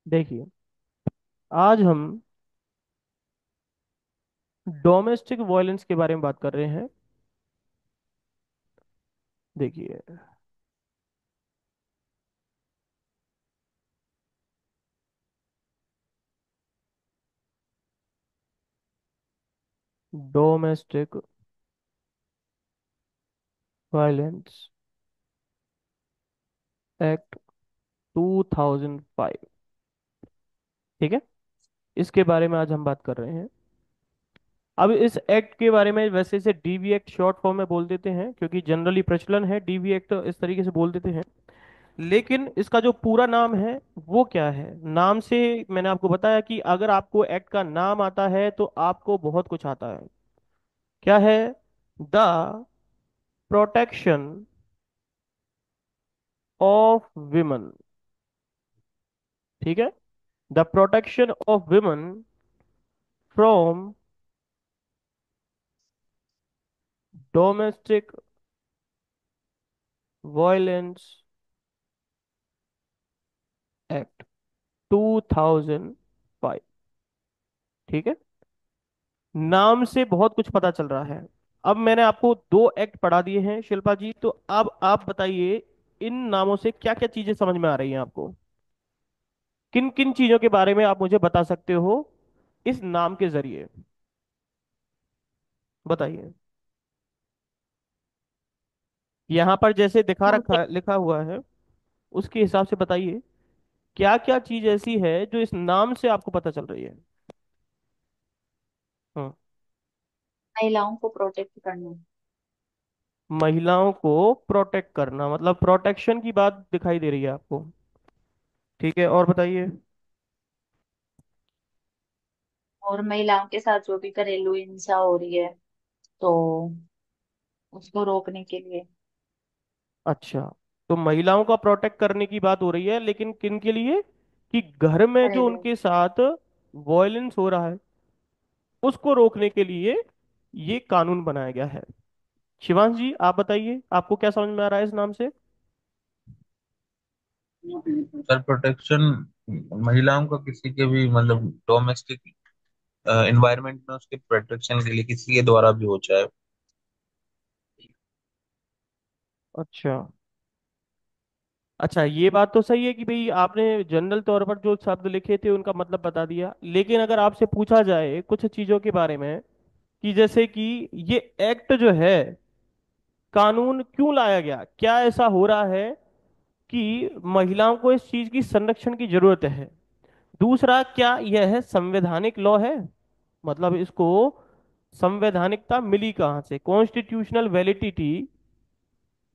देखिए, आज हम डोमेस्टिक वायलेंस के बारे में बात कर रहे हैं। देखिए, डोमेस्टिक वायलेंस एक्ट 2005। ठीक है, इसके बारे में आज हम बात कर रहे हैं। अब इस एक्ट के बारे में वैसे इसे डीवी एक्ट शॉर्ट फॉर्म में बोल देते हैं, क्योंकि जनरली प्रचलन है डीवी एक्ट इस तरीके से बोल देते हैं। लेकिन इसका जो पूरा नाम है वो क्या है? नाम से मैंने आपको बताया कि अगर आपको एक्ट का नाम आता है तो आपको बहुत कुछ आता है। क्या है? The protection of women. ठीक है, the protection of women from domestic violence act 2005। ठीक है, नाम से बहुत कुछ पता चल रहा है। अब मैंने आपको दो एक्ट पढ़ा दिए हैं शिल्पा जी, तो अब आप बताइए इन नामों से क्या क्या चीजें समझ में आ रही हैं आपको? किन किन चीजों के बारे में आप मुझे बता सकते हो इस नाम के जरिए? बताइए। यहाँ पर जैसे दिखा रखा लिखा हुआ है उसके हिसाब से बताइए क्या क्या चीज ऐसी है जो इस नाम से आपको पता चल रही है। हाँ। महिलाओं को प्रोटेक्ट करना। महिलाओं को प्रोटेक्ट करना, मतलब प्रोटेक्शन की बात दिखाई दे रही है आपको। ठीक है, और बताइए। और महिलाओं के साथ जो भी घरेलू हिंसा हो रही है तो उसको रोकने के लिए। अच्छा, तो महिलाओं का प्रोटेक्ट करने की बात हो रही है, लेकिन किन के लिए? कि घर में जो घरेलू। उनके साथ वॉयलेंस हो रहा है उसको रोकने के लिए ये कानून बनाया गया है। शिवांश जी, आप बताइए आपको क्या समझ में आ रहा है इस नाम से? सर, प्रोटेक्शन महिलाओं का किसी के भी मतलब डोमेस्टिक एनवायरनमेंट में उसके प्रोटेक्शन के लिए किसी के द्वारा भी हो चाहे। अच्छा। अच्छा, ये बात तो सही है कि भाई आपने जनरल तौर पर जो शब्द लिखे थे उनका मतलब बता दिया, लेकिन अगर आपसे पूछा जाए कुछ चीजों के बारे में, कि जैसे कि ये एक्ट जो है, कानून क्यों लाया गया, क्या ऐसा हो रहा है कि महिलाओं को इस चीज की संरक्षण की जरूरत है? दूसरा, क्या यह संवैधानिक लॉ है? मतलब इसको संवैधानिकता मिली कहाँ से, कॉन्स्टिट्यूशनल वैलिडिटी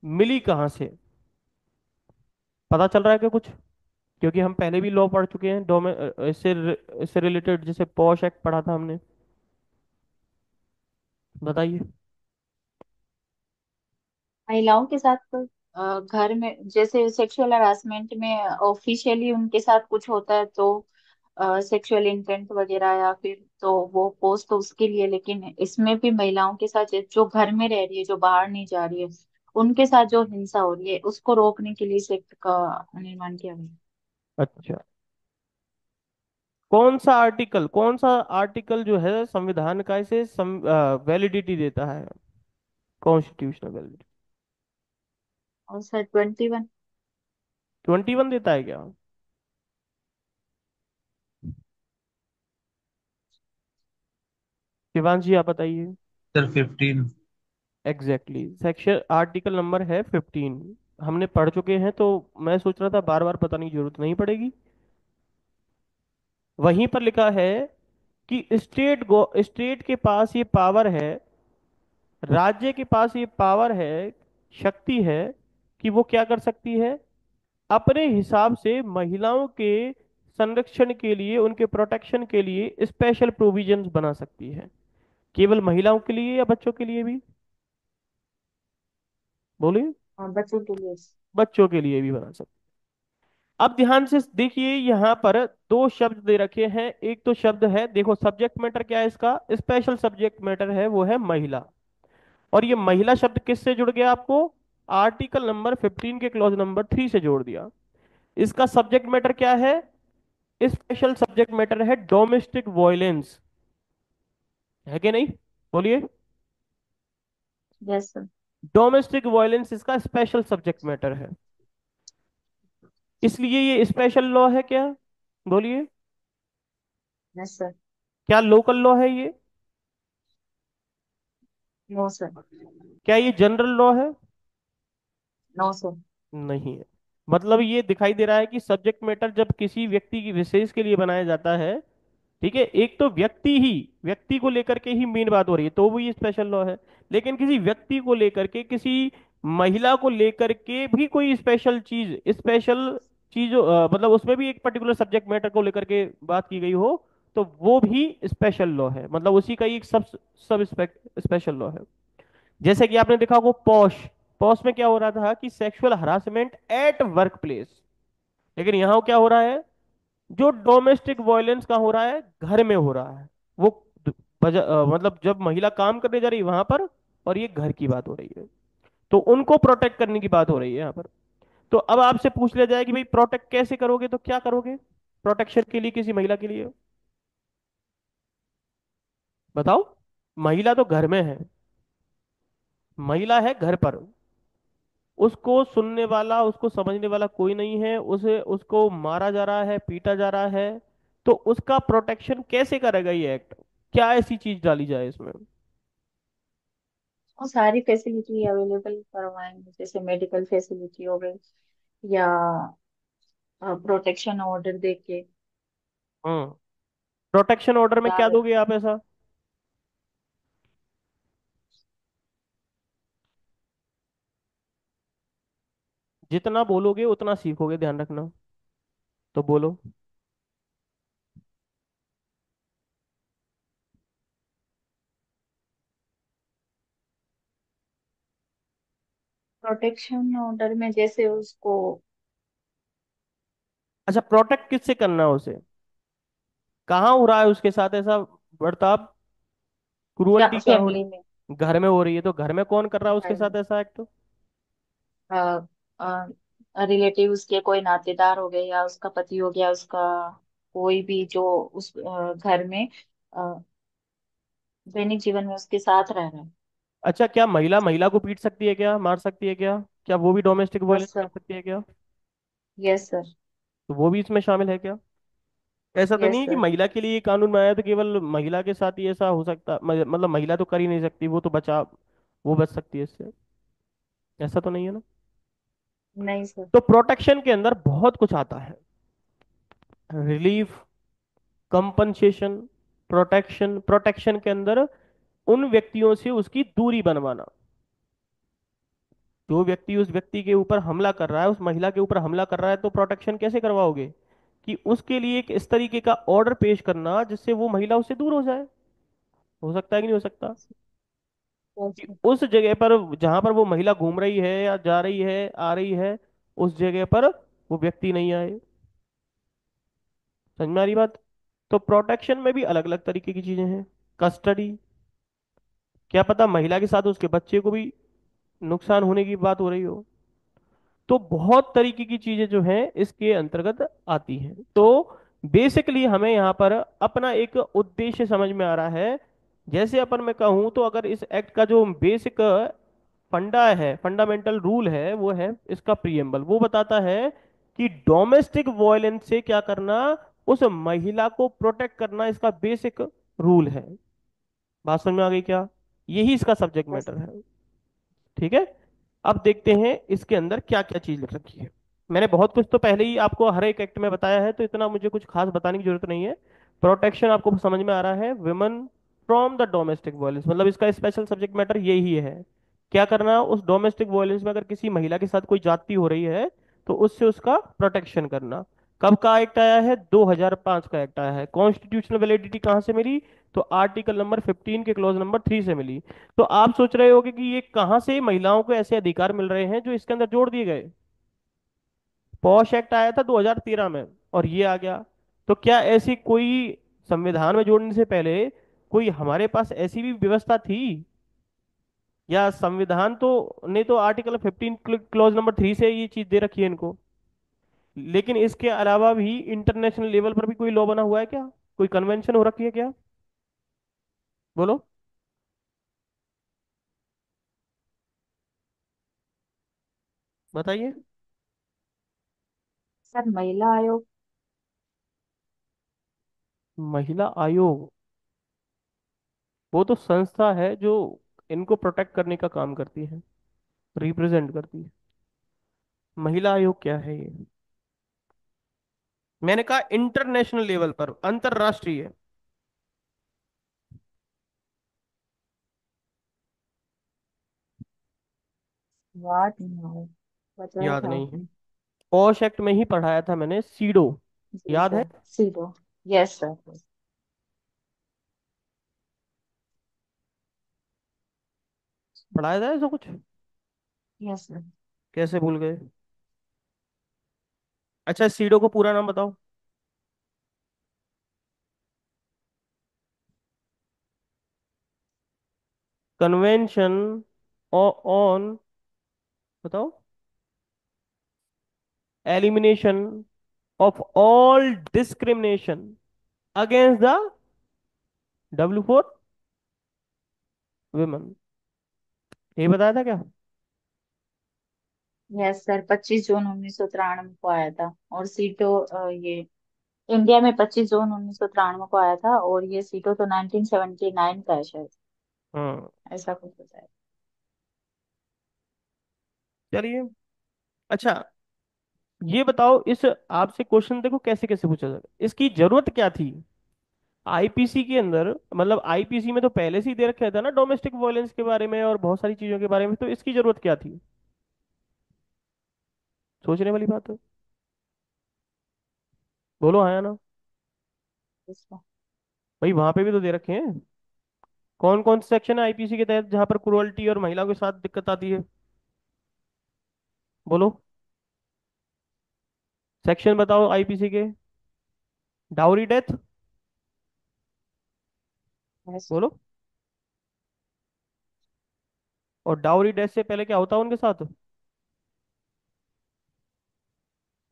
मिली कहाँ से? पता चल रहा है क्या कुछ? क्योंकि हम पहले भी लॉ पढ़ चुके हैं डोमे इससे रिलेटेड, जैसे पॉश एक्ट पढ़ा था हमने। बताइए। महिलाओं के साथ घर में जैसे सेक्सुअल हरासमेंट में ऑफिशियली उनके साथ कुछ होता है तो सेक्सुअल इंटेंट वगैरह या फिर तो वो पोस्ट तो उसके लिए, लेकिन इसमें भी महिलाओं के साथ जो घर में रह रही है, जो बाहर नहीं जा रही है, उनके साथ जो हिंसा हो रही है उसको रोकने के लिए इस एक्ट का निर्माण किया गया। अच्छा, कौन सा आर्टिकल जो है संविधान का इसे वैलिडिटी देता है, कॉन्स्टिट्यूशनल वैलिडिटी? और सर 21। 21 देता है क्या? शिवांश जी, आप बताइए। Sir, 15। Exactly section article number है 15। हमने पढ़ चुके हैं, तो मैं सोच रहा था बार बार बताने की जरूरत नहीं पड़ेगी। वहीं पर लिखा है कि स्टेट के पास ये पावर है, राज्य के पास ये पावर है, शक्ति है, कि वो क्या कर सकती है, अपने हिसाब से महिलाओं के संरक्षण के लिए, उनके प्रोटेक्शन के लिए स्पेशल प्रोविजंस बना सकती है। केवल महिलाओं के लिए या बच्चों के लिए भी? बोलिए। हाँ, बच्चों के लिए। बच्चों के लिए भी बना सकती है। अब ध्यान से देखिए, यहाँ पर दो शब्द दे रखे हैं। एक तो शब्द है, देखो सब्जेक्ट मैटर क्या है इसका, स्पेशल सब्जेक्ट मैटर है, वो है महिला। और ये महिला शब्द किससे जुड़ गया आपको? आर्टिकल नंबर 15 के क्लॉज नंबर 3 से जोड़ दिया। इसका सब्जेक्ट मैटर क्या है? स्पेशल सब्जेक्ट मैटर है डोमेस्टिक वायलेंस, है कि नहीं? बोलिए। Yes sir. डोमेस्टिक वायलेंस इसका स्पेशल सब्जेक्ट मैटर है, इसलिए ये स्पेशल लॉ है क्या? बोलिए। Yes sir. क्या लोकल लॉ है ये? No sir. क्या ये जनरल लॉ है? No sir. नहीं है। मतलब ये दिखाई दे रहा है कि सब्जेक्ट मैटर जब किसी व्यक्ति की विशेष के लिए बनाया जाता है, ठीक है, एक तो व्यक्ति को लेकर के ही मेन बात हो रही है तो वो ये स्पेशल लॉ है। लेकिन किसी व्यक्ति को लेकर के, किसी महिला को लेकर के भी कोई स्पेशल चीज मतलब उसमें भी एक पर्टिकुलर सब्जेक्ट मैटर को लेकर के बात की गई हो, तो वो भी स्पेशल लॉ है, मतलब उसी का ही एक सब सब स्पेशल लॉ है। जैसे कि आपने देखा वो पॉश, पॉश में क्या हो रहा था कि sexual harassment at work place, लेकिन यहाँ क्या हो रहा है, जो डोमेस्टिक वायलेंस का हो रहा है घर में हो रहा है। वो मतलब जब महिला काम करने जा रही है वहां पर, और ये घर की बात हो रही है, तो उनको प्रोटेक्ट करने की बात हो रही है यहाँ पर। तो अब आपसे पूछ लिया जाए कि भाई प्रोटेक्ट कैसे करोगे, तो क्या करोगे प्रोटेक्शन के लिए किसी महिला के लिए? बताओ। महिला तो घर में है, महिला है घर पर, उसको सुनने वाला, उसको समझने वाला कोई नहीं है, उसे उसको मारा जा रहा है, पीटा जा रहा है, तो उसका प्रोटेक्शन कैसे करेगा ये एक्ट? क्या ऐसी चीज डाली जाए इसमें? और सारी फैसिलिटी अवेलेबल करवाएंगे, जैसे मेडिकल फैसिलिटी हो गई, या प्रोटेक्शन ऑर्डर देके। हम्म। प्रोटेक्शन ऑर्डर में या क्या दोगे आप ऐसा? जितना बोलोगे उतना सीखोगे, ध्यान रखना। तो बोलो। प्रोटेक्शन ऑर्डर में जैसे उसको, अच्छा, प्रोटेक्ट किससे करना है उसे? कहाँ हो रहा है उसके साथ ऐसा बर्ताव, क्रूअल्टी कहाँ हो फैमिली में, रही? घर में हो रही है, तो घर में कौन कर रहा है उसके साथ ऐसा एक्ट? रिलेटिव उसके कोई नातेदार हो गए, या उसका पति हो गया, उसका कोई भी जो उस घर में अ, दैनिक जीवन में उसके साथ रह रहा है। अच्छा, क्या महिला महिला को पीट सकती है क्या, मार सकती है क्या? क्या वो भी डोमेस्टिक यस वायलेंस कर सर। सकती है क्या? Yes sir. तो वो भी इसमें शामिल है क्या? ऐसा तो नहीं यस है कि सर। महिला के लिए ये कानून बनाया तो केवल महिला के साथ ही ऐसा हो सकता, मतलब महिला तो कर ही नहीं सकती, वो तो वो बच सकती है इससे, ऐसा तो नहीं है ना? नहीं सर। तो प्रोटेक्शन के अंदर बहुत कुछ आता है। Relief, compensation, protection. प्रोटेक्शन के अंदर उन व्यक्तियों से उसकी दूरी बनवाना, जो व्यक्ति उस व्यक्ति के ऊपर हमला कर रहा है, उस महिला के ऊपर हमला कर रहा है, तो प्रोटेक्शन कैसे करवाओगे? कि उसके लिए एक इस तरीके का ऑर्डर पेश करना जिससे वो महिला उससे दूर हो जाए। हो सकता है कि नहीं हो सकता? यस कि सर। उस जगह पर जहां पर वो महिला घूम रही है या जा रही है, आ रही है, उस जगह पर वो व्यक्ति नहीं आए। समझ में आ रही बात? तो प्रोटेक्शन में भी अलग अलग तरीके की चीजें हैं। कस्टडी, क्या पता महिला के साथ उसके बच्चे को भी नुकसान होने की बात हो रही हो। तो बहुत तरीके की चीजें जो हैं इसके अंतर्गत आती हैं। तो बेसिकली हमें यहाँ पर अपना एक उद्देश्य समझ में आ रहा है। जैसे अपन मैं कहूँ तो अगर इस एक्ट का जो बेसिक फंडा है, फंडामेंटल रूल है, वो है इसका प्रियम्बल, वो बताता है कि डोमेस्टिक वायलेंस से क्या करना, उस महिला को प्रोटेक्ट करना, इसका बेसिक रूल है। बात समझ में आ गई क्या? यही इसका सब्जेक्ट यस। मैटर है। ठीक है। अब देखते हैं इसके अंदर क्या क्या चीज लिख रखी है। मैंने बहुत कुछ तो पहले ही आपको हर एक एक्ट में बताया है, तो इतना मुझे कुछ खास बताने की जरूरत नहीं है। प्रोटेक्शन आपको समझ में आ रहा है, women from the domestic violence, मतलब इसका स्पेशल सब्जेक्ट मैटर यही है। क्या करना, उस डोमेस्टिक वायलेंस में अगर किसी महिला के साथ कोई जाति हो रही है तो उससे उसका प्रोटेक्शन करना। कब का एक्ट आया है? 2005 का एक्ट आया है। कॉन्स्टिट्यूशनल वैलिडिटी कहाँ से मिली? तो आर्टिकल नंबर 15 के क्लॉज नंबर 3 से मिली। तो आप सोच रहे होगे कि ये कहाँ से महिलाओं को ऐसे अधिकार मिल रहे हैं जो इसके अंदर जोड़ दिए गए? पॉश एक्ट आया था 2013 में और ये आ गया। तो क्या ऐसी कोई संविधान में जोड़ने से पहले कोई हमारे पास ऐसी भी व्यवस्था थी? या संविधान तो ने तो आर्टिकल 15 क्लॉज नंबर 3 से ये चीज दे रखी है इनको। लेकिन इसके अलावा भी इंटरनेशनल लेवल पर भी कोई लॉ बना हुआ है क्या? कोई कन्वेंशन हो रखी है क्या? बोलो। बताइए। सर महिला आयोग। महिला आयोग? वो तो संस्था है जो इनको प्रोटेक्ट करने का काम करती है, रिप्रेजेंट करती है। महिला आयोग क्या है ये? मैंने कहा इंटरनेशनल लेवल पर, अंतरराष्ट्रीय। याद नहीं है, बताया याद था नहीं है? आपने। पॉश एक्ट में ही पढ़ाया था मैंने, सीडो। जी याद है? सर, सीधो। Yes sir. पढ़ाया था ऐसा कुछ? Yes sir. कैसे भूल गए? अच्छा, सीडो को पूरा नाम बताओ। कन्वेंशन ऑन, बताओ, elimination of all discrimination against the, W four, women. ये बताया था क्या? यस सर, 25 जून 1993 को आया था। और सीटो ये इंडिया में 25 जून 1993 को आया था, और ये सीटो तो 1979 का है शायद। हाँ। ऐसा कुछ होता है। चलिए। अच्छा, ये बताओ, इस आपसे क्वेश्चन देखो कैसे कैसे पूछा जाता है, इसकी जरूरत क्या थी आईपीसी के अंदर? मतलब आईपीसी में तो पहले से ही दे रखा था ना डोमेस्टिक वायलेंस के बारे में और बहुत सारी चीजों के बारे में, तो इसकी जरूरत क्या थी? सोचने वाली बात है। बोलो हाँ या ना। इसका भाई वहां पे भी तो दे रखे हैं। कौन कौन से सेक्शन है आईपीसी के तहत जहां पर क्रुअल्टी और महिला के साथ दिक्कत आती है? बोलो। सेक्शन बताओ आईपीसी के। Dowry death? यस। बोलो। और डाउरी डेथ से पहले क्या होता है उनके साथ?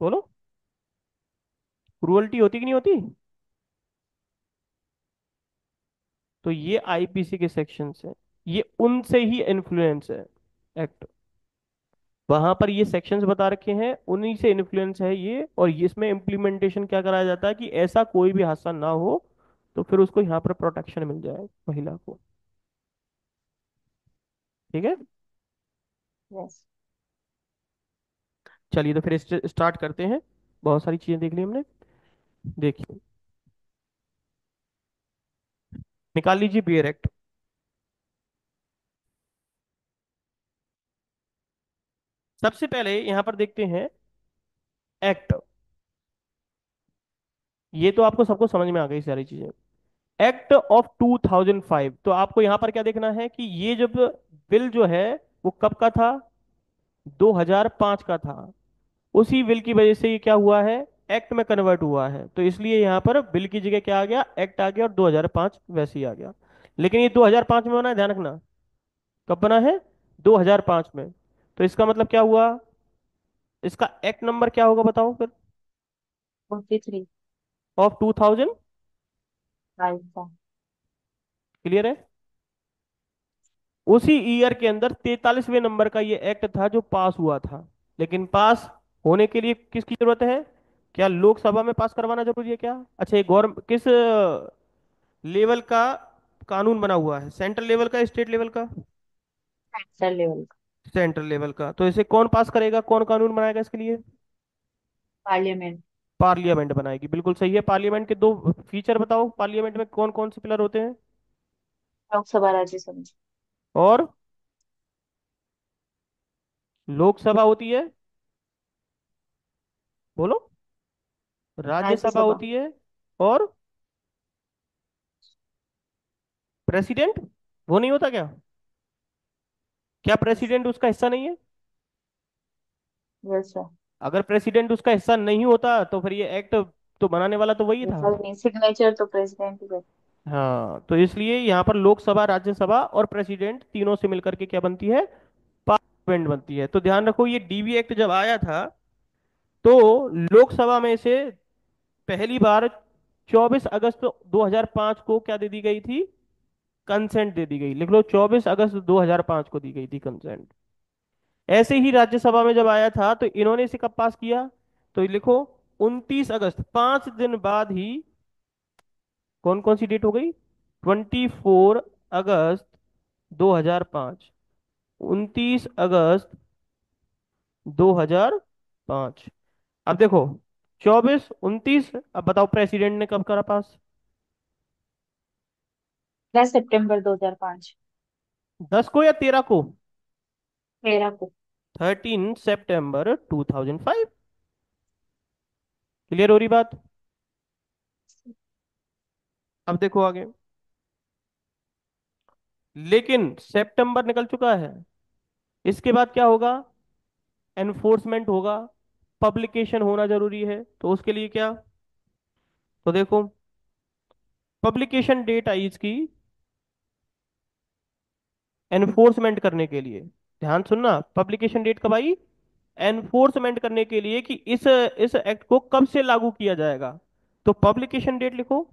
बोलो। क्रुअल्टी होती कि नहीं होती? तो ये आईपीसी के सेक्शंस हैं, ये उनसे ही इन्फ्लुएंस है एक्ट। वहां पर ये सेक्शंस बता रखे हैं, उन्हीं से इन्फ्लुएंस है ये, और ये इसमें इम्प्लीमेंटेशन क्या कराया जाता है कि ऐसा कोई भी हादसा ना हो, तो फिर उसको यहाँ पर प्रोटेक्शन मिल जाए महिला को। ठीक है। यस। चलिए तो फिर स्टार्ट करते हैं। बहुत सारी चीजें देख ली हमने। देखिए, निकाल लीजिए बियर एक्ट। सबसे पहले यहां पर देखते हैं एक्ट। ये तो आपको सबको समझ में आ गई सारी चीजें। एक्ट ऑफ 2005, तो आपको यहां पर क्या देखना है कि ये जब बिल जो है वो कब का था? 2005 का था। उसी बिल की वजह से ये क्या हुआ है, एक्ट में कन्वर्ट हुआ है, तो इसलिए यहाँ पर बिल की जगह क्या आ गया, एक्ट आ गया, और 2005 वैसे ही आ गया। लेकिन ये 2005 में बना है, ध्यान रखना। कब बना है? 2005 में। तो इसका मतलब क्या हुआ? इसका एक्ट नंबर क्या होगा बताओ फिर? 43। ऑफ 2005। 5 का। क्लियर है? उसी ईयर के अंदर 43वें नंबर का ये एक्ट था जो पास हुआ था। लेकिन पास होने के लिए किसकी जरूरत है? क्या लोकसभा में पास करवाना जरूरी है क्या? अच्छा, ये गवर्नमेंट किस लेवल का कानून बना हुआ है, सेंट्रल लेवल का, स्टेट लेवल का? सेंट्रल लेवल का। सेंट्रल लेवल का। तो इसे कौन पास करेगा, कौन कानून बनाएगा इसके लिए? पार्लियामेंट। पार्लियामेंट बनाएगी, बिल्कुल सही है। पार्लियामेंट के दो फीचर बताओ, पार्लियामेंट में कौन कौन से पिलर होते हैं? लोकसभा राज्यसभा। और लोकसभा होती है, बोलो, राज्यसभा राज्यसभा। होती है, और प्रेसिडेंट, वो नहीं होता क्या? क्या यस। प्रेसिडेंट उसका हिस्सा नहीं है? Yes sir. अगर प्रेसिडेंट उसका हिस्सा नहीं होता तो फिर ये एक्ट तो बनाने वाला तो वही था। हिस्सा नहीं, सिग्नेचर तो प्रेसिडेंट ही करता हाँ, तो इसलिए यहाँ पर लोकसभा, राज्यसभा और प्रेसिडेंट तीनों से मिलकर के क्या बनती है, पार्लियामेंट बनती है। तो ध्यान रखो, ये डीबी एक्ट जब आया था तो लोकसभा में से पहली बार 24 अगस्त 2005 को क्या दे दी गई थी, कंसेंट दे दी गई। लिख लो, 24 अगस्त 2005 को दी गई थी कंसेंट। ऐसे ही राज्यसभा में जब आया था तो इन्होंने इसे कब पास किया, तो लिखो 29 अगस्त, 5 दिन बाद ही। कौन कौन सी डेट हो गई, 24 अगस्त 2005, 29 अगस्त 2005। अब देखो, 24 29, अब बताओ प्रेसिडेंट ने कब करा पास। 10 सितंबर 2005। 10 को या 13 को। 13 को। 13 सितंबर 2005। क्लियर हो रही बात। अब देखो आगे, लेकिन सितंबर निकल चुका है, इसके बाद क्या होगा, एनफोर्समेंट होगा, पब्लिकेशन होना जरूरी है। तो उसके लिए क्या, तो देखो पब्लिकेशन डेट आई इसकी एनफोर्समेंट करने के लिए। ध्यान सुनना, पब्लिकेशन डेट कब आई, एनफोर्समेंट करने के लिए कि इस एक्ट को कब से लागू किया जाएगा। तो पब्लिकेशन डेट लिखो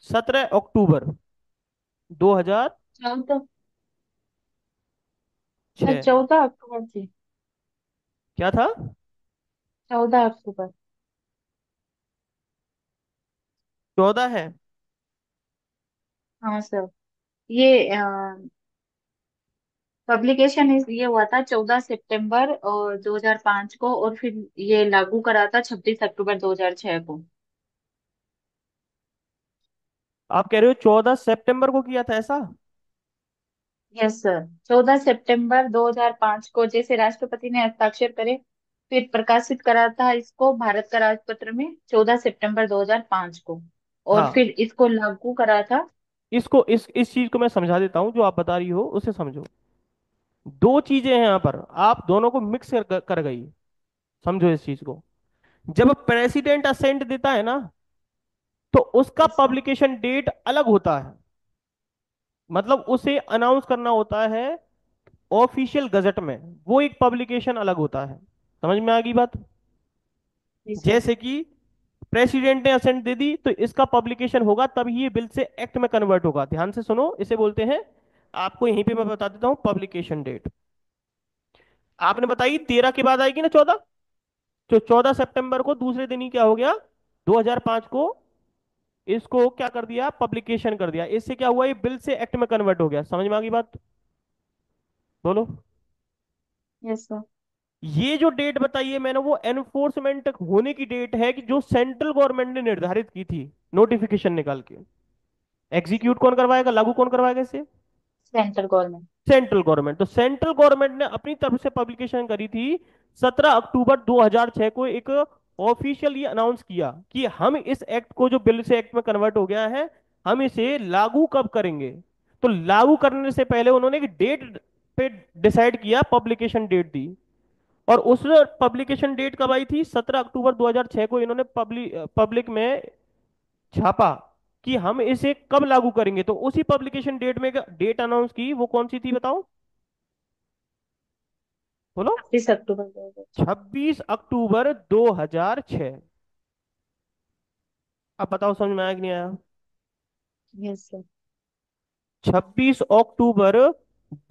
17 अक्टूबर 2006। 14 अक्टूबर थी। क्या था, 14 अक्टूबर। 14 है। हाँ सर। ये पब्लिकेशन ये हुआ था 14 सितंबर और 2005 को, और फिर ये लागू करा था 26 अक्टूबर 2006 को। आप कह रहे हो 14 सितंबर को किया था ऐसा। Yes sir. 14 सितंबर 2005 को जैसे राष्ट्रपति ने हस्ताक्षर करे, फिर प्रकाशित करा था इसको भारत का राजपत्र में 14 सितंबर 2005 को, और हाँ, फिर इसको लागू करा था। इसको इस चीज को मैं समझा देता हूँ, जो आप बता रही हो उसे समझो। दो चीजें हैं यहाँ पर, आप दोनों को मिक्स कर गई। समझो इस चीज को, जब प्रेसिडेंट असेंट देता है ना, तो उसका यस सर। पब्लिकेशन डेट अलग होता है। मतलब उसे अनाउंस करना होता है ऑफिशियल गजट में, वो एक पब्लिकेशन अलग होता है। समझ में आ गई बात। जी सर। जैसे कि प्रेसिडेंट ने असेंट दे दी तो इसका पब्लिकेशन होगा, तभी ये बिल से एक्ट में कन्वर्ट होगा। ध्यान से सुनो, इसे बोलते हैं, आपको यहीं पे मैं बता देता हूं पब्लिकेशन डेट। आपने बताई 13 के बाद आएगी ना 14, तो 14 सितंबर को दूसरे दिन ही क्या हो गया, 2005 को इसको क्या कर दिया, पब्लिकेशन कर दिया। इससे क्या हुआ, ये बिल से एक्ट में कन्वर्ट हो गया। समझ में आ गई बात, बोलो। Yes sir. ये जो डेट बताई है मैंने, वो एनफोर्समेंट होने की डेट है कि जो सेंट्रल गवर्नमेंट ने निर्धारित की थी नोटिफिकेशन निकाल के। एग्जीक्यूट कौन करवाएगा, लागू कौन करवाएगा इसे, सेंट्रल गवर्नमेंट। Central government. तो सेंट्रल गवर्नमेंट ने अपनी तरफ से पब्लिकेशन करी थी 17 अक्टूबर 2006 को। एक ऑफिशियल ये अनाउंस किया कि हम इस एक्ट को, जो बिल से एक्ट में कन्वर्ट हो गया है, हम इसे लागू कब करेंगे। तो लागू करने से पहले उन्होंने एक डेट पे डिसाइड किया, पब्लिकेशन डेट दी। और उस पब्लिकेशन डेट कब आई थी, 17 अक्टूबर 2006 को इन्होंने पब्लिक में छापा कि हम इसे कब लागू करेंगे। तो उसी पब्लिकेशन डेट में डेट अनाउंस की, वो कौन सी थी बताओ, बोलो। 26 अक्टूबर 2006। 26 अक्टूबर 2006। अब बताओ समझ में आया कि नहीं आया। Yes sir. 26 अक्टूबर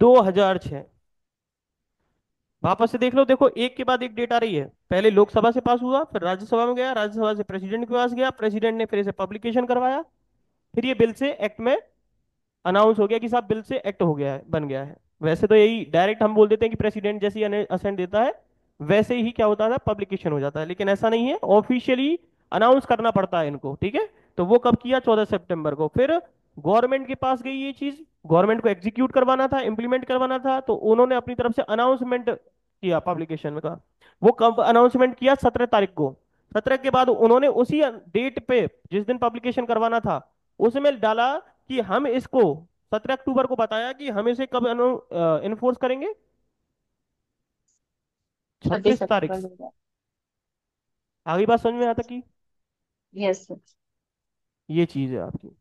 2006। वापस से देख लो, देखो एक के बाद एक डेट आ रही है। पहले लोकसभा से पास हुआ, फिर राज्यसभा में गया, राज्यसभा से प्रेसिडेंट के पास गया, प्रेसिडेंट ने फिर इसे पब्लिकेशन करवाया, फिर ये बिल से एक्ट में अनाउंस हो गया कि साहब बिल से एक्ट हो गया है, बन गया है। वैसे तो यही डायरेक्ट हम बोल देते हैं कि प्रेसिडेंट जैसे ही असेंट देता है, वैसे ही क्या होता है, पब्लिकेशन हो जाता है। लेकिन ऐसा नहीं है, ऑफिशियली अनाउंस करना पड़ता है इनको, ठीक है। तो वो कब किया, 14 सितंबर को। फिर गवर्नमेंट के पास गई ये चीज, गवर्नमेंट को एग्जीक्यूट करवाना था, इंप्लीमेंट करवाना था, तो उन्होंने अपनी तरफ से अनाउंसमेंट किया पब्लिकेशन का। वो कब अनाउंसमेंट किया, 17 तारीख को। 17 के बाद उन्होंने उसी डेट पे, जिस दिन पब्लिकेशन करवाना था, उसमें डाला कि हम इसको, 17 अक्टूबर को बताया कि हम इसे कब इन्फोर्स करेंगे, छब्बीस 26 तारीख। अक्टूबर 2000। आगे बात समझ में आता कि, यस सर। ये चीज है आपकी।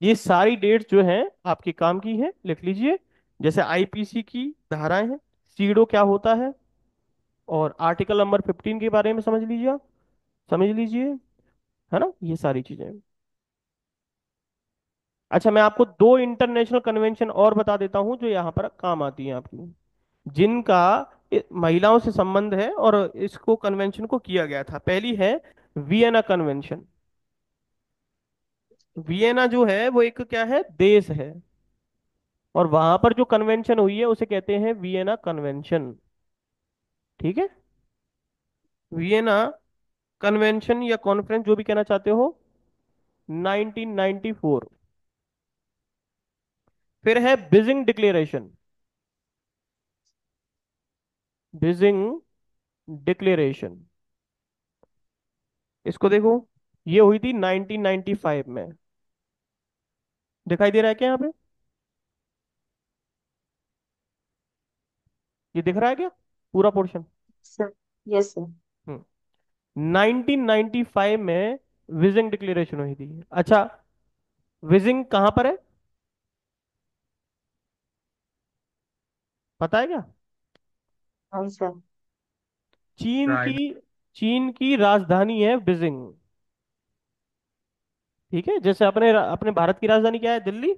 ये सारी डेट्स जो हैं आपके काम की है, लिख लीजिए। जैसे आईपीसी की धाराएं हैं, सीडो क्या होता है, और आर्टिकल नंबर 15 के बारे में समझ लीजिए आप, समझ लीजिए, है ना, ये सारी चीजें। अच्छा, मैं आपको दो इंटरनेशनल कन्वेंशन और बता देता हूं जो यहाँ पर काम आती हैं आपकी, जिनका महिलाओं से संबंध है और इसको कन्वेंशन को किया गया था। पहली है वियना कन्वेंशन। वियना जो है वो एक क्या है, देश है, और वहां पर जो कन्वेंशन हुई है उसे कहते हैं वियना कन्वेंशन। ठीक है, वियना कन्वेंशन या कॉन्फ्रेंस जो भी कहना चाहते हो, 1994। फिर है बीजिंग डिक्लेरेशन। बीजिंग डिक्लेरेशन, इसको देखो, ये हुई थी 1995 में। दिखाई दे रहा है क्या यहाँ पे, ये दिख रहा है क्या पूरा पोर्शन? सर। Yes sir. 1995 में विजिंग डिक्लेरेशन हुई थी। अच्छा, विजिंग कहाँ पर है, पता है क्या? हाँ सर। चीन की, राइट। चीन की राजधानी है बीजिंग। ठीक है, जैसे अपने अपने भारत की राजधानी क्या है, दिल्ली,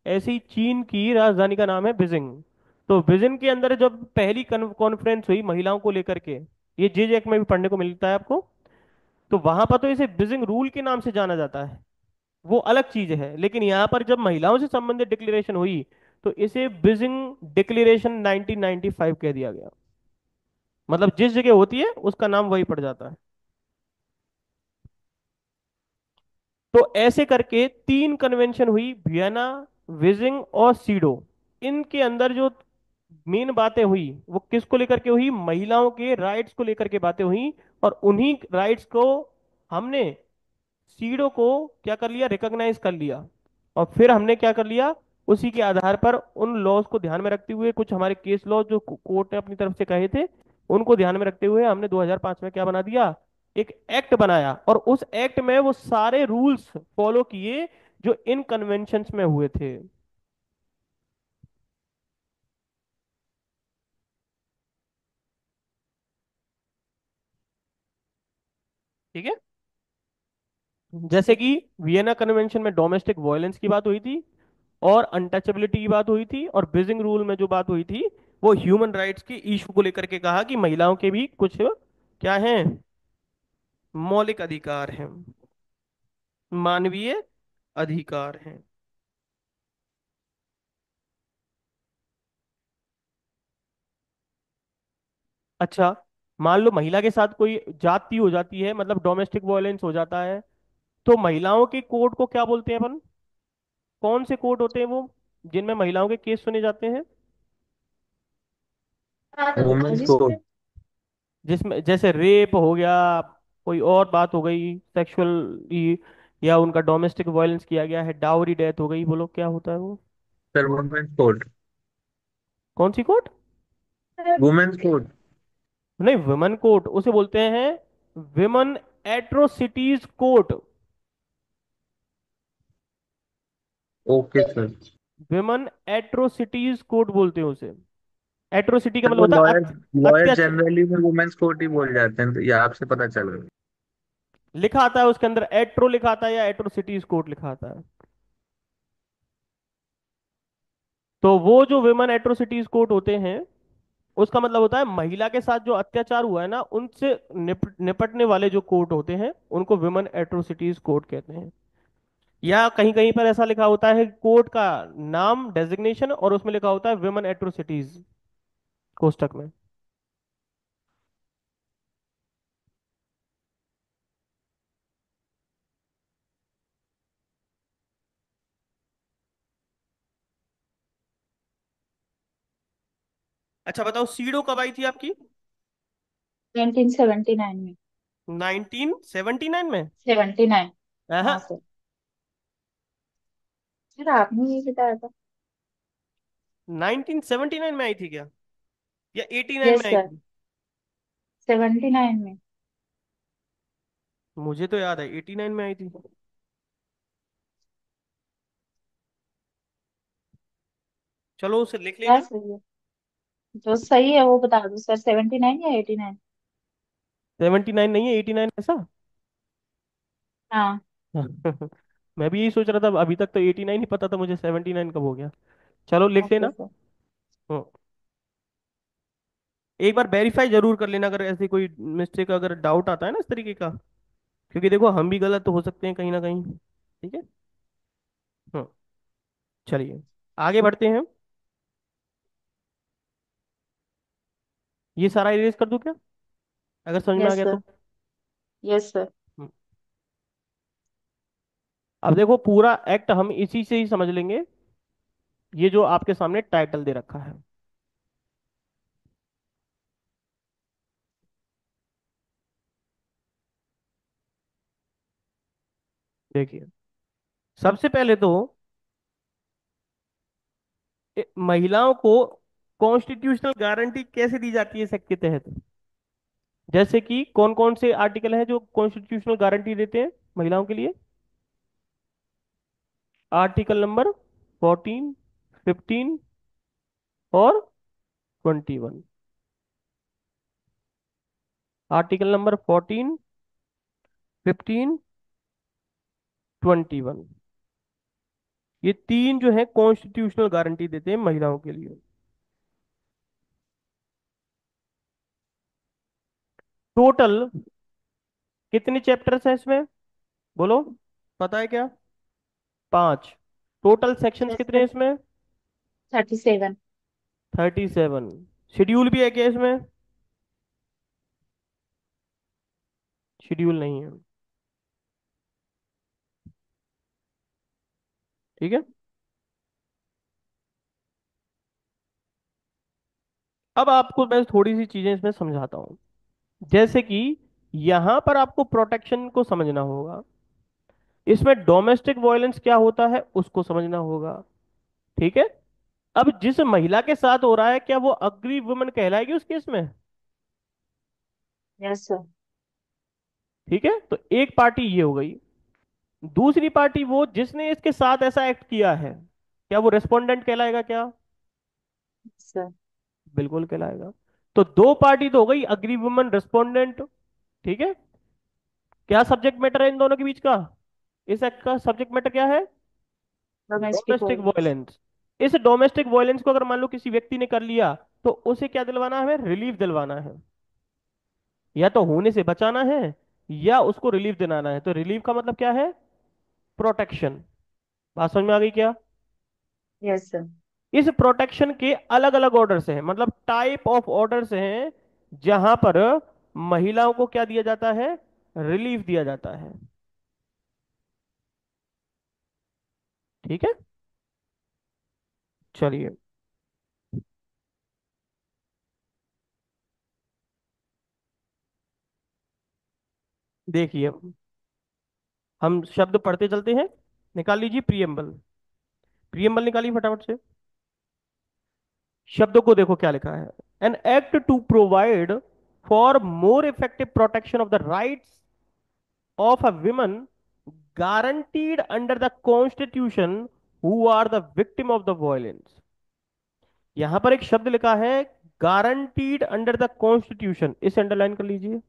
ऐसे ही चीन की राजधानी का नाम है बीजिंग। तो बीजिंग के अंदर जब पहली कॉन्फ्रेंस हुई महिलाओं को लेकर के, ये जे में भी पढ़ने को मिलता है आपको, तो वहां पर तो इसे बीजिंग रूल के नाम से जाना जाता है, वो अलग चीज है। लेकिन यहाँ पर जब महिलाओं से संबंधित डिक्लेरेशन हुई तो इसे बीजिंग डिक्लेरेशन 1995 कह दिया गया। मतलब जिस जगह होती है उसका नाम वही पड़ जाता है। तो ऐसे करके तीन कन्वेंशन हुई, वियना, बीजिंग और सीडो। इनके अंदर जो मेन बातें हुई वो किसको लेकर के हुई, महिलाओं के राइट्स को लेकर के बातें हुई। और उन्हीं राइट्स को हमने, सीडो को क्या कर लिया, रिकॉग्नाइज कर लिया। और फिर हमने क्या कर लिया, उसी के आधार पर उन लॉज को ध्यान में रखते हुए, कुछ हमारे केस लॉ जो कोर्ट ने अपनी तरफ से कहे थे, उनको ध्यान में रखते हुए हमने 2005 में क्या बना दिया, एक एक्ट बनाया। और उस एक्ट में वो सारे रूल्स फॉलो किए जो इन कन्वेंशंस में हुए थे। ठीक है, जैसे कि वियना कन्वेंशन में डोमेस्टिक वायलेंस की बात हुई थी, और अनटचेबिलिटी की बात हुई थी, और बीजिंग रूल में जो बात हुई थी वो ह्यूमन राइट्स की इशू को लेकर के कहा कि महिलाओं के भी कुछ क्या हैं, मौलिक अधिकार हैं, मानवीय अधिकार हैं। अच्छा, मान लो महिला के साथ कोई जाति हो जाती है, मतलब डोमेस्टिक वायलेंस हो जाता है, तो महिलाओं के कोड को क्या बोलते हैं अपन, कौन से कोड होते हैं वो जिनमें महिलाओं के केस सुने जाते हैं? Women's code. जिसमें जैसे रेप हो गया, कोई और बात हो गई सेक्सुअल, या उनका डोमेस्टिक वायलेंस किया गया है, डाउरी डेथ हो गई, बोलो क्या होता है वो, सर वुमेन्स कोड। कौन सी कोर्ट? Women's code. नहीं, विमेन कोर्ट उसे बोलते हैं, women atrocities court. Okay sir. Women atrocities court बोलते हैं उसे। एट्रोसिटी का सर मतलब वो होता है लॉयर, लॉयर अत्याचार। जनरली में वुमेन्स कोड ही बोल जाते हैं, तो ये आपसे पता चल गया। लिखा आता है उसके अंदर एट्रो लिखा आता है या एट्रोसिटीज कोर्ट लिखा आता है। तो वो जो विमेन एट्रोसिटीज कोर्ट होते हैं, उसका मतलब होता है महिला के साथ जो अत्याचार हुआ है ना, उनसे निपटने वाले जो कोर्ट होते हैं उनको विमेन एट्रोसिटीज कोर्ट कहते हैं। या कहीं कहीं पर ऐसा लिखा होता है कोर्ट का नाम डेजिग्नेशन, और उसमें लिखा होता है विमेन एट्रोसिटीज कोष्टक में। अच्छा बताओ, सीडो कब आई थी आपकी? 1979 में। 1979 में? 79। हाँ हाँ, सर। सर आपने ये बताया था। 1979 में आई थी क्या, या 89 में यस आई सर। थी? 79 में। मुझे तो याद है 89 में आई थी। चलो उसे लिख क्या लेना। सही है? जो सही है वो बता दो सर, 79 या 89? 79 नहीं है, 89 ऐसा। हाँ। मैं भी यही सोच रहा था, अभी तक तो 89 ही पता था मुझे, 79 कब हो गया। चलो लिख ओके लेना। सर। हम्म। एक बार वेरीफाई जरूर कर लेना, अगर ऐसी कोई मिस्टेक, अगर डाउट आता है ना इस तरीके का, क्योंकि देखो हम भी गलत तो हो सकते हैं कहीं ना कहीं। ठीक है। हम्म। चलिए आगे बढ़ते हैं। ये सारा इरेज कर दूं क्या, अगर समझ में आ यस गया सर। तो। Yes sir. हम्म। अब देखो पूरा एक्ट हम इसी से ही समझ लेंगे, ये जो आपके सामने टाइटल दे रखा है। देखिए सबसे पहले तो महिलाओं को कॉन्स्टिट्यूशनल गारंटी कैसे दी जाती है इस एक्ट के तहत। जैसे कि कौन कौन से आर्टिकल हैं जो कॉन्स्टिट्यूशनल गारंटी देते हैं महिलाओं के लिए। आर्टिकल नंबर 14, 15 और 21। आर्टिकल नंबर 14, 15, 21, ये तीन जो है कॉन्स्टिट्यूशनल गारंटी देते हैं महिलाओं के लिए। टोटल कितने चैप्टर्स हैं इसमें, बोलो, पता है क्या। पांच। टोटल सेक्शंस यस कितने हैं सर। इसमें। 37। 37। शेड्यूल भी है क्या इसमें। शेड्यूल नहीं है। ठीक है। अब आपको मैं थोड़ी सी चीजें इसमें समझाता हूँ। जैसे कि यहां पर आपको प्रोटेक्शन को समझना होगा, इसमें डोमेस्टिक वायलेंस क्या होता है उसको समझना होगा। ठीक है। अब जिस महिला के साथ हो रहा है, क्या वो अग्री वुमन कहलाएगी उस केस में। Yes sir. ठीक है, तो एक पार्टी ये हो गई। दूसरी पार्टी वो जिसने इसके साथ ऐसा एक्ट किया है, क्या वो रेस्पोंडेंट कहलाएगा क्या। सर। बिल्कुल कहलाएगा। तो दो पार्टी तो हो गई, अग्री वुमन, रेस्पोंडेंट। ठीक है। क्या सब्जेक्ट मैटर है इन दोनों के बीच का, इस एक्ट का सब्जेक्ट मैटर क्या है। Domestic domestic violence. वायलेंस। इस डोमेस्टिक वायलेंस को अगर मान लो किसी व्यक्ति ने कर लिया, तो उसे क्या दिलवाना है, हमें रिलीफ दिलवाना है। या तो होने से बचाना है, या उसको रिलीफ दिलाना है। तो रिलीफ का मतलब क्या है, प्रोटेक्शन। बात समझ में आ गई क्या। Yes sir. इस प्रोटेक्शन के अलग अलग ऑर्डर्स हैं, मतलब टाइप ऑफ ऑर्डर्स हैं, जहां पर महिलाओं को क्या दिया जाता है, रिलीफ दिया जाता है। ठीक है। चलिए देखिए, हम शब्द पढ़ते चलते हैं। निकाल लीजिए प्रियम्बल। प्रियम्बल निकालिए फटाफट से। शब्दों को देखो क्या लिखा है। An act to provide for more effective protection of the rights of a women guaranteed under the constitution who are the victim of the violence. यहां पर एक शब्द लिखा है, गारंटीड अंडर द कॉन्स्टिट्यूशन, इसे अंडरलाइन कर लीजिए।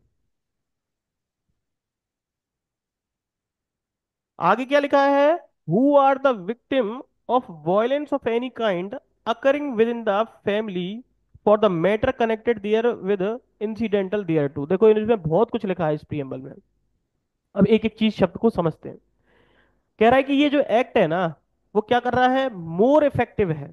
आगे क्या लिखा है, who are the victim of violence of any kind occurring within the family for the matter connected therewith incidental there to. देखो इसमें बहुत कुछ लिखा है इस प्रियम्बल में। अब एक एक चीज शब्द को समझते हैं। कह रहा है कि ये जो एक्ट है ना, वो क्या कर रहा है, मोर इफेक्टिव है।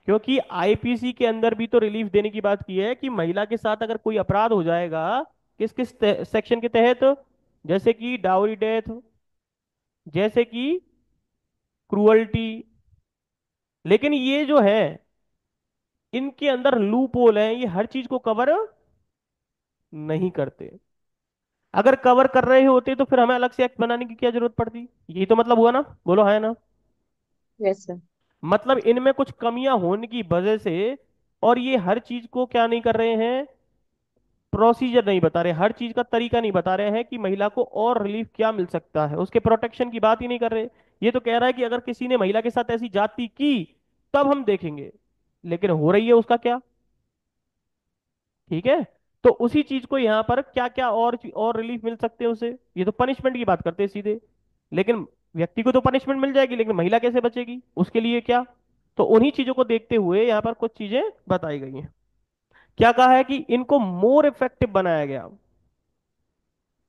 क्योंकि आईपीसी के अंदर भी तो रिलीफ देने की बात की है कि महिला के साथ अगर कोई अपराध हो जाएगा, किस किस सेक्शन के तहत, जैसे कि डाउरी डेथ, जैसे कि क्रुअल्टी। लेकिन ये जो है, इनके अंदर लूप होल है, ये हर चीज को कवर नहीं करते। अगर कवर कर रहे होते तो फिर हमें अलग से एक्ट बनाने की क्या जरूरत पड़ती। यही तो मतलब हुआ ना, बोलो है ना। Yes sir. मतलब इनमें कुछ कमियां होने की वजह से, और ये हर चीज को क्या नहीं कर रहे हैं, प्रोसीजर नहीं बता रहे, हर चीज का तरीका नहीं बता रहे हैं कि महिला को और रिलीफ क्या मिल सकता है, उसके प्रोटेक्शन की बात ही नहीं कर रहे। ये तो कह रहा है कि अगर किसी ने महिला के साथ ऐसी जाति की, तब हम देखेंगे। लेकिन हो रही है उसका क्या? ठीक है। तो उसी चीज को यहाँ पर क्या क्या और रिलीफ मिल सकते हैं उसे, ये तो पनिशमेंट की बात करते हैं सीधे। लेकिन व्यक्ति को तो पनिशमेंट मिल जाएगी, लेकिन महिला कैसे बचेगी, उसके लिए क्या? तो उन्हीं चीजों को देखते हुए यहाँ पर कुछ चीजें बताई गई हैं। क्या कहा है कि इनको मोर इफेक्टिव बनाया गया।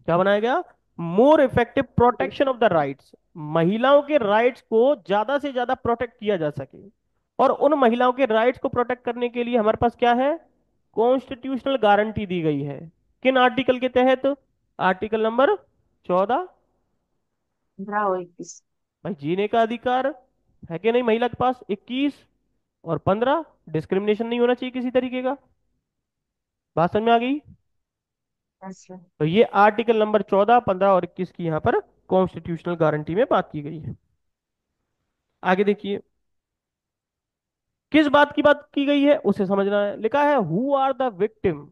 क्या बनाया गया? मोर effective protection of the rights. महिलाओं के राइट्स को ज्यादा से ज्यादा प्रोटेक्ट किया जा सके। और उन महिलाओं के राइट्स को प्रोटेक्ट करने के लिए हमारे पास क्या है? कॉन्स्टिट्यूशनल गारंटी दी गई है। किन आर्टिकल के तहत? Article number 14। 15 और 21। भाई जीने का अधिकार है कि नहीं महिला के पास? 21 और 15, डिस्क्रिमिनेशन नहीं होना चाहिए किसी तरीके का। बात समझ में आ गई? अच्छा। तो ये आर्टिकल नंबर 14, 15 और 21 की यहाँ पर कॉन्स्टिट्यूशनल गारंटी में बात की गई है। आगे देखिए, किस बात की बात की गई है उसे समझना है। लिखा है हु आर द विक्टिम।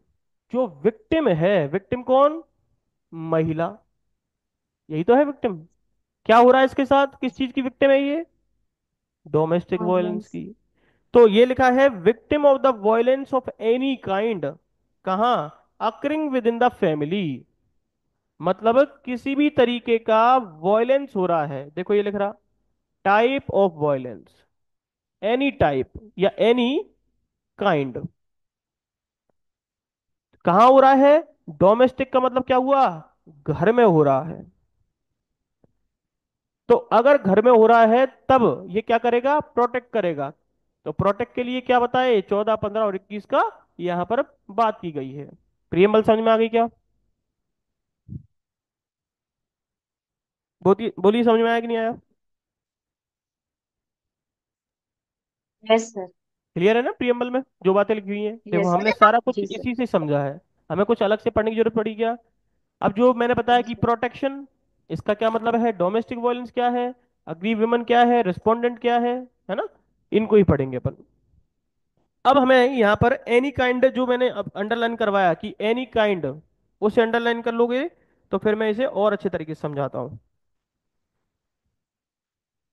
जो विक्टिम है, विक्टिम कौन? महिला। यही तो है विक्टिम। क्या हो रहा है इसके साथ, किस चीज की विक्टिम है ये? Domestic violence violence. की। तो ये लिखा है victim of the violence of any kind. कहाँ? Occurring within the family. मतलब किसी भी तरीके का वायलेंस हो रहा है, देखो ये लिख रहा, type of violence, any type या एनी काइंड। कहाँ हो रहा है? डोमेस्टिक का मतलब क्या हुआ? घर में हो रहा है। तो अगर घर में हो रहा है तब ये क्या करेगा? प्रोटेक्ट करेगा। तो प्रोटेक्ट के लिए क्या बताए? 14, 15 और 21 का यहां पर बात की गई है। प्रियम्बल समझ में आ गई क्या? बोलिए बोलिए, समझ में आया कि नहीं आया? Yes sir. क्लियर है ना प्रियम्बल में जो बातें लिखी हुई हैं? देखो यस हमने सर। सारा कुछ जी सर। इसी से समझा है। हमें कुछ अलग से पढ़ने की जरूरत पड़ी क्या? अब जो मैंने बताया कि प्रोटेक्शन, इसका क्या मतलब है? डोमेस्टिक वायलेंस क्या है? अग्री वुमन क्या है? रिस्पोंडेंट क्या है ना? इनको ही पढ़ेंगे अपन। अब हमें यहाँ पर एनी काइंड, जो मैंने अब अंडरलाइन करवाया कि एनी काइंड, उसे अंडरलाइन कर लोगे तो फिर मैं इसे और अच्छे तरीके से समझाता हूँ।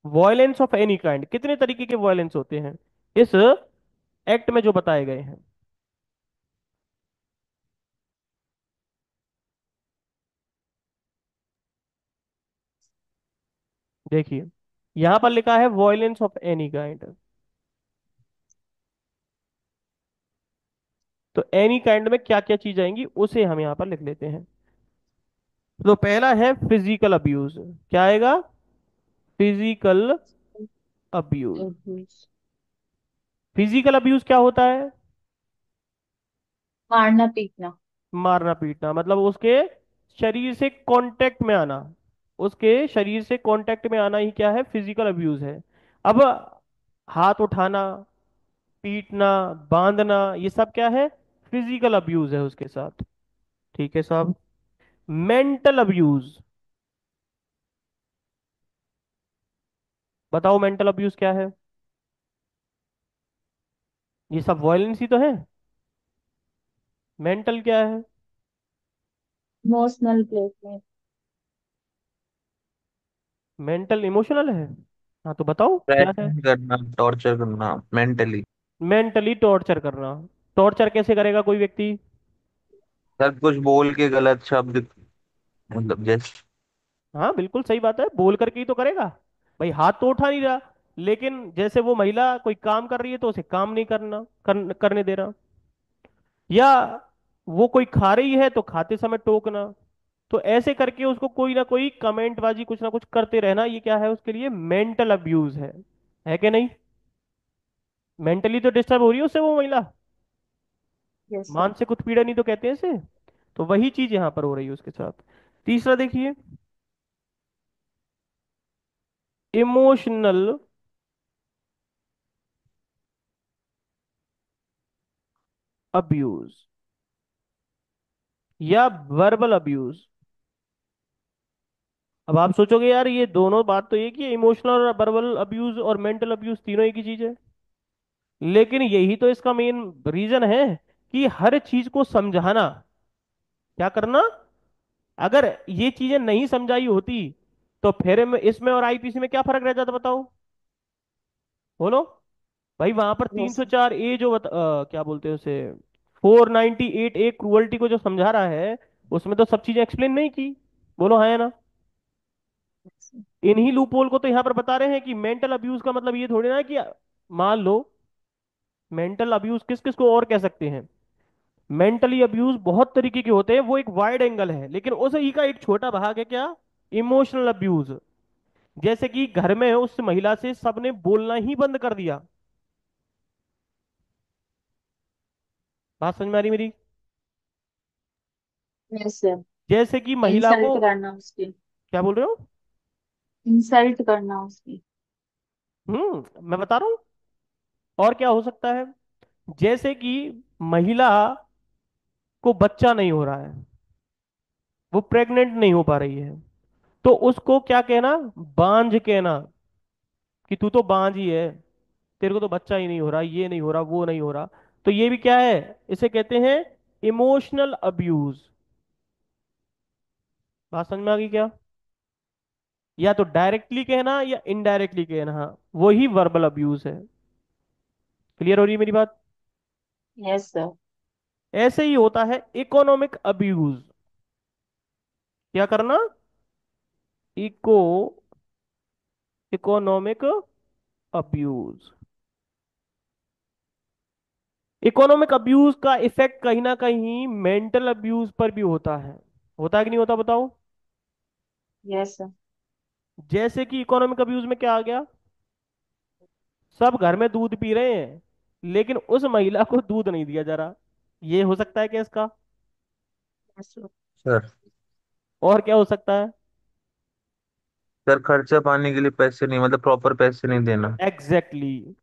वॉयलेंस ऑफ एनी काइंड, कितने तरीके के वॉयलेंस होते हैं इस एक्ट में जो बताए गए हैं? देखिए, यहां पर लिखा है वॉयलेंस ऑफ एनी काइंड। तो एनी काइंड में क्या क्या चीज आएंगी उसे हम यहां पर लिख लेते हैं। तो पहला है फिजिकल अब्यूज। क्या आएगा? Physical abuse. फिजिकल अब्यूज क्या होता है? मारना पीटना। मारना पीटना, मतलब उसके शरीर से कांटेक्ट में आना। उसके शरीर से कांटेक्ट में आना ही क्या है? फिजिकल अब्यूज है। अब हाथ उठाना, पीटना, बांधना, ये सब क्या है? फिजिकल अब्यूज है उसके साथ। ठीक है साहब। मेंटल अब्यूज, बताओ मेंटल अब्यूज क्या है? ये सब वायलेंस ही तो है। मेंटल क्या है? Emotional blackmail. मेंटल इमोशनल है। हाँ तो बताओ क्या है? थ्रेटन करना, टॉर्चर करना मेंटली। मेंटली टॉर्चर करना। टॉर्चर कैसे करेगा कोई व्यक्ति? सर कुछ बोल के गलत शब्द, मतलब जैसे। हाँ बिल्कुल सही बात है, बोल करके ही तो करेगा। भाई हाथ तो उठा नहीं रहा, लेकिन जैसे वो महिला कोई काम कर रही है तो उसे काम नहीं करने दे रहा। या वो कोई खा रही है तो खाते समय टोकना। तो ऐसे करके उसको कोई ना कोई कमेंट बाजी कुछ ना कुछ करते रहना, ये क्या है उसके लिए? मेंटल अब्यूज है कि नहीं? मेंटली तो डिस्टर्ब हो रही है उससे वो महिला। Yes sir. मानसिक उत्पीड़न ही तो कहते हैं इसे। तो वही चीज यहां पर हो रही है उसके साथ। तीसरा देखिए, इमोशनल अब्यूज या वर्बल अब्यूज। अब आप सोचोगे यार ये दोनों बात तो एक ही है, इमोशनल और वर्बल अब्यूज और मेंटल अब्यूज तीनों एक ही चीज है। लेकिन यही तो इसका मेन रीजन है कि हर चीज को समझाना। क्या करना? अगर ये चीजें नहीं समझाई होती तो फिर इसमें और आईपीसी में क्या फर्क रह जाता बताओ? बोलो। भाई वहां पर यस 304 ए जो क्या बोलते हैं उसे, 498 ए क्रूअल्टी को जो समझा रहा है, उसमें तो सब चीजें एक्सप्लेन नहीं की। बोलो हाँ या ना। इन्हीं लूपहोल को तो यहाँ पर बता रहे हैं कि मेंटल अब्यूज का मतलब ये थोड़ी ना है कि मान लो, मेंटल अब्यूज किस किस को और कह सकते हैं। मेंटली अब्यूज बहुत तरीके के होते हैं, वो एक वाइड एंगल है, लेकिन उसी का एक छोटा भाग है क्या, इमोशनल अब्यूज। जैसे कि घर में उस महिला से सबने बोलना ही बंद कर दिया। बात समझ में आ रही मेरी। यस। जैसे कि महिला को, इंसल्ट करना उसकी। क्या बोल रहे हो। इंसल्ट करना उसकी। मैं बता रहा हूँ और क्या हो सकता है। जैसे कि महिला को बच्चा नहीं हो रहा है, वो प्रेग्नेंट नहीं हो पा रही है, तो उसको क्या कहना, बांझ कहना, कि तू तो बांझ ही है, तेरे को तो बच्चा ही नहीं हो रहा, ये नहीं हो रहा, वो नहीं हो रहा। तो ये भी क्या है, इसे कहते हैं इमोशनल अब्यूज। बात समझ में आ गई क्या। या तो डायरेक्टली कहना या इनडायरेक्टली कहना, वही वर्बल अब्यूज है। क्लियर हो रही है मेरी बात। Yes sir. ऐसे ही होता है इकोनॉमिक अब्यूज। क्या करना, eco economic abuse. Economic abuse का इफेक्ट कहीं ना कहीं मेंटल अब्यूज पर भी होता है कि नहीं होता बताओ। Yes sir. जैसे कि इकोनॉमिक अब्यूज में क्या आ गया, सब घर में दूध पी रहे हैं, लेकिन उस महिला को दूध नहीं दिया जा रहा। ये हो सकता है क्या इसका। Yes sir. सर। और क्या हो सकता है। सर खर्चा पानी के लिए पैसे नहीं, मतलब प्रॉपर पैसे नहीं देना। Exactly exactly।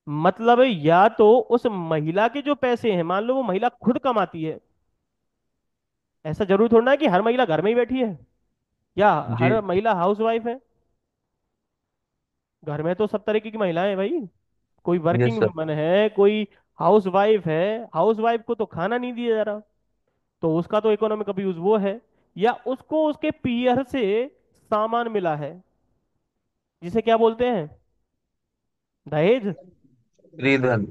मतलब या तो उस महिला के जो पैसे हैं, मान लो वो महिला खुद कमाती है, ऐसा जरूर थोड़ा ना है कि हर महिला घर में ही बैठी है, या जी। हर महिला हाउस वाइफ है। घर में तो सब तरीके की महिलाएं हैं भाई। कोई यस वर्किंग सर। वुमन है, कोई हाउस वाइफ है। हाउस वाइफ को तो खाना नहीं दिया जा रहा, तो उसका तो इकोनॉमिक अब्यूज वो है। या उसको उसके पीयर से सामान मिला है, जिसे क्या बोलते हैं, दहेज। श्रीधन।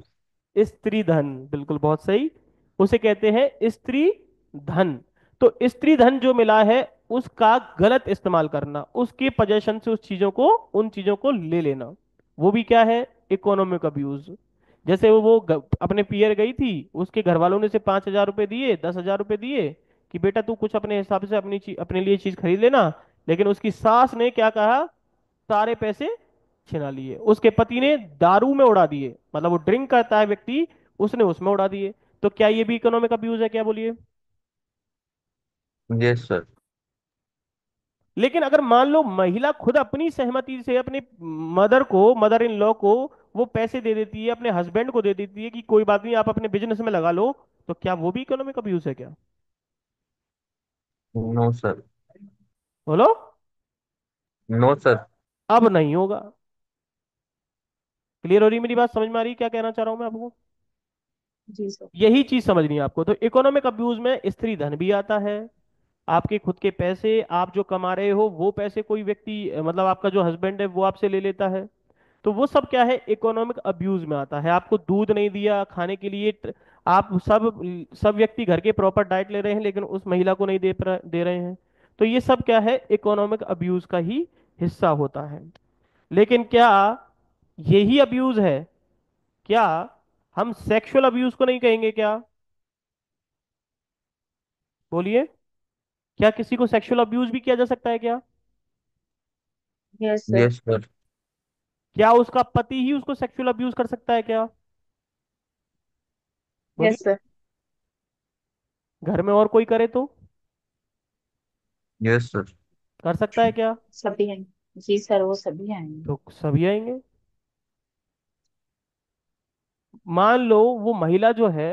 स्त्री धन, बिल्कुल बहुत सही। उसे कहते हैं स्त्री धन। तो स्त्री धन जो मिला है, उसका गलत इस्तेमाल करना, उसके पोजेशन से उस चीजों को, उन चीजों को ले लेना, वो भी क्या है, इकोनॉमिक अब्यूज। जैसे अपने पियर गई थी, उसके घर वालों ने उसे 5,000 रुपये दिए, 10,000 रुपये दिए, कि बेटा तू कुछ अपने हिसाब से अपने लिए चीज खरीद लेना। लेकिन उसकी सास ने क्या कहा, सारे पैसे छिना लिए, उसके पति ने दारू में उड़ा दिए, मतलब वो ड्रिंक करता है व्यक्ति, उसने उसमें उड़ा दिए। तो क्या ये भी इकोनॉमिक अब्यूज है क्या, बोलिए। Yes sir. लेकिन अगर मान लो महिला खुद अपनी सहमति से अपने मदर इन लॉ को वो पैसे दे देती है, अपने हस्बैंड को दे देती है कि कोई बात नहीं आप अपने बिजनेस में लगा लो, तो क्या वो भी इकोनॉमिक अब्यूज है क्या। No sir. बोलो। No sir. अब नहीं होगा। क्लियर हो रही है मेरी बात, समझ में आ रही है क्या कहना चाह रहा हूं मैं आपको। जी सर। यही चीज समझनी है आपको। तो इकोनॉमिक अब्यूज में स्त्री धन भी आता है, आपके खुद के पैसे, आप जो कमा रहे हो वो पैसे कोई व्यक्ति, मतलब आपका जो हस्बैंड है वो आपसे ले लेता है, तो वो सब क्या है, इकोनॉमिक अब्यूज में आता है। आपको दूध नहीं दिया खाने के लिए, आप सब व्यक्ति घर के प्रॉपर डाइट ले रहे हैं, लेकिन उस महिला को नहीं दे रहे हैं, तो ये सब क्या है, इकोनॉमिक अब्यूज का ही हिस्सा होता है। लेकिन क्या यही अब्यूज है, क्या हम सेक्सुअल अब्यूज को नहीं कहेंगे क्या, बोलिए। क्या किसी को सेक्सुअल अब्यूज भी किया जा सकता है क्या। Yes sir. Yes sir. क्या उसका पति ही उसको सेक्सुअल अब्यूज कर सकता है क्या, यस बोलिए। सर। घर में और कोई करे तो यस सर। कर सकता है क्या। सभी हैं। जी सर, वो सभी आएंगे। तो सभी आएंगे। मान लो वो महिला जो है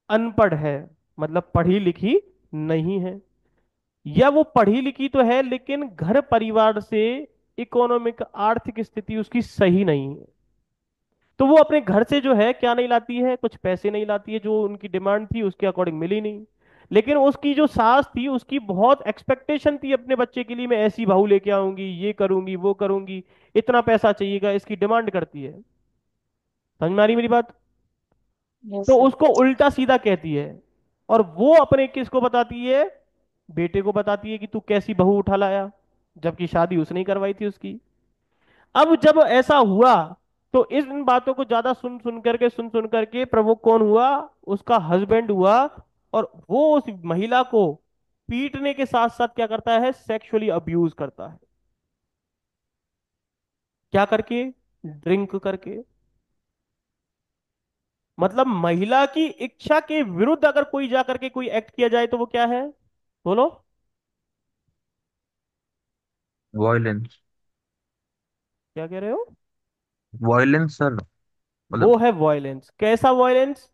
अनपढ़ है, मतलब पढ़ी लिखी नहीं है, या वो पढ़ी लिखी तो है लेकिन घर परिवार से इकोनॉमिक आर्थिक स्थिति उसकी सही नहीं है, तो वो अपने घर से जो है क्या नहीं लाती है, कुछ पैसे नहीं लाती है, जो उनकी डिमांड थी उसके अकॉर्डिंग मिली नहीं। लेकिन उसकी जो सास थी उसकी बहुत एक्सपेक्टेशन थी अपने बच्चे के लिए, मैं ऐसी बहू लेके आऊंगी, ये करूंगी वो करूंगी, इतना पैसा चाहिएगा, इसकी डिमांड करती है। समझ में आ रही मेरी बात? यस तो सर। उसको उल्टा सीधा कहती है, और वो अपने किसको बताती है? बेटे को बताती है कि तू कैसी बहू उठा लाया, जबकि शादी उसने ही करवाई थी उसकी। अब जब ऐसा हुआ, तो इन बातों को ज्यादा सुन सुन करके प्रवोक कौन हुआ? उसका हस्बैंड हुआ। और वो उस महिला को पीटने के साथ साथ क्या करता है? सेक्सुअली अब्यूज करता है। क्या करके? ड्रिंक करके। मतलब महिला की इच्छा के विरुद्ध अगर कोई जा करके कोई एक्ट किया जाए तो वो क्या है? बोलो। वॉयलेंस। क्या कह रहे हो? वॉयलेंस सर, वो मतलब है वॉयलेंस। कैसा वॉयलेंस?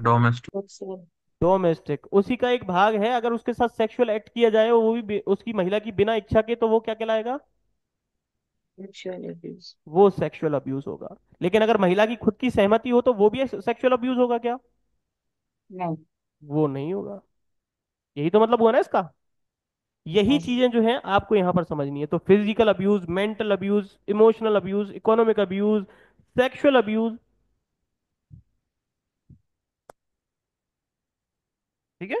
डोमेस्टिक। सेक्सुअल। डोमेस्टिक उसी का एक भाग है। अगर उसके साथ सेक्सुअल एक्ट किया जाए, वो भी उसकी महिला की बिना इच्छा के, तो वो क्या कहलाएगा? Sexual abuse. वो सेक्सुअल अब्यूज होगा। लेकिन अगर महिला की खुद की सहमति हो तो वो भी सेक्सुअल अब्यूज होगा क्या? नहीं। वो नहीं होगा। यही तो मतलब हुआ ना इसका। यही यस। चीजें जो हैं आपको यहां पर समझनी है। तो physical abuse, mental abuse, emotional abuse, economic abuse, sexual abuse. ठीक है।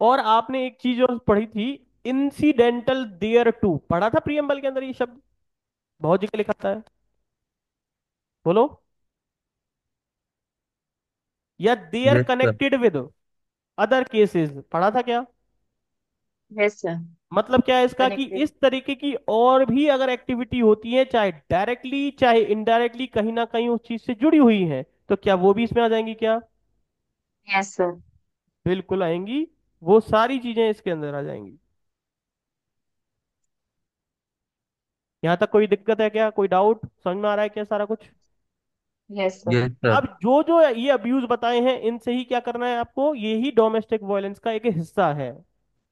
और आपने एक चीज और पढ़ी थी, इंसिडेंटल देयर टू, पढ़ा था प्रियम्बल के अंदर ये शब्द, बहुत जगह लिखा था है। बोलो। या they are yes sir. Connected with other cases, पढ़ा था क्या? Yes sir. मतलब क्या है इसका? कि कनेक्टेड। इस तरीके की और भी अगर एक्टिविटी होती है, चाहे डायरेक्टली चाहे इनडायरेक्टली, कहीं ना कहीं उस चीज से जुड़ी हुई है, तो क्या वो भी इसमें आ जाएंगी क्या? Yes sir. बिल्कुल आएंगी। वो सारी चीजें इसके अंदर आ जाएंगी। यहां तक कोई दिक्कत है क्या? कोई डाउट? समझ में आ रहा है क्या सारा कुछ? Yes sir. Yes sir. अब जो जो ये अब्यूज बताए हैं, इनसे ही क्या करना है आपको? यही डोमेस्टिक वायलेंस का एक हिस्सा है।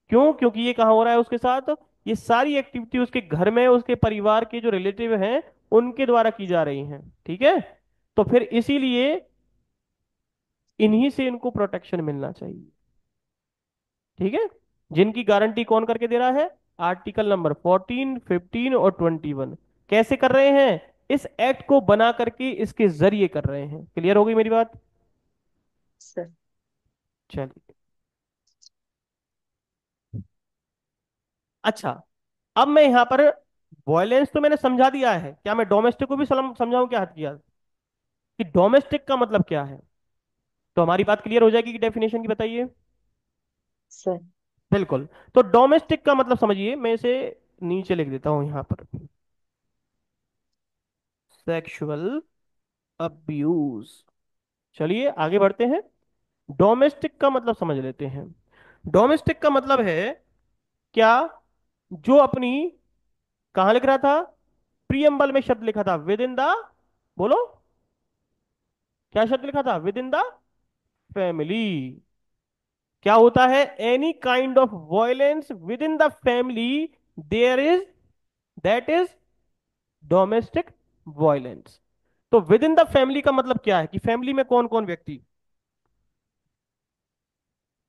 क्यों? क्योंकि ये कहाँ हो रहा है उसके साथ? ये सारी एक्टिविटी उसके घर में, उसके परिवार के जो रिलेटिव हैं, उनके द्वारा की जा रही हैं। ठीक है। तो फिर इसीलिए इन्हीं से इनको प्रोटेक्शन मिलना चाहिए। ठीक है। जिनकी गारंटी कौन करके दे रहा है? आर्टिकल नंबर 14, 15 और 21। कैसे कर रहे हैं? इस एक्ट को बना करके इसके जरिए कर रहे हैं। क्लियर हो गई मेरी बात? सर। चलिए। अच्छा, अब मैं यहां पर वॉयलेंस तो मैंने समझा दिया है, क्या मैं डोमेस्टिक को भी समझाऊं क्या हद किया? कि डोमेस्टिक का मतलब क्या है? तो हमारी बात क्लियर हो जाएगी कि डेफिनेशन की बताइए। सर। बिल्कुल। तो डोमेस्टिक का मतलब समझिए, मैं इसे नीचे लिख देता हूं यहां पर। Sexual abuse. चलिए आगे बढ़ते हैं। डोमेस्टिक का मतलब समझ लेते हैं। डोमेस्टिक का मतलब है क्या? जो अपनी, कहां लिख रहा था? प्रियम्बल में शब्द लिखा था विद इन द, बोलो, क्या शब्द लिखा था? Within the family. क्या होता है? Any kind of violence within the family, there is, that is domestic violence. तो विद इन द फैमिली का मतलब क्या है? कि फैमिली में कौन कौन व्यक्ति?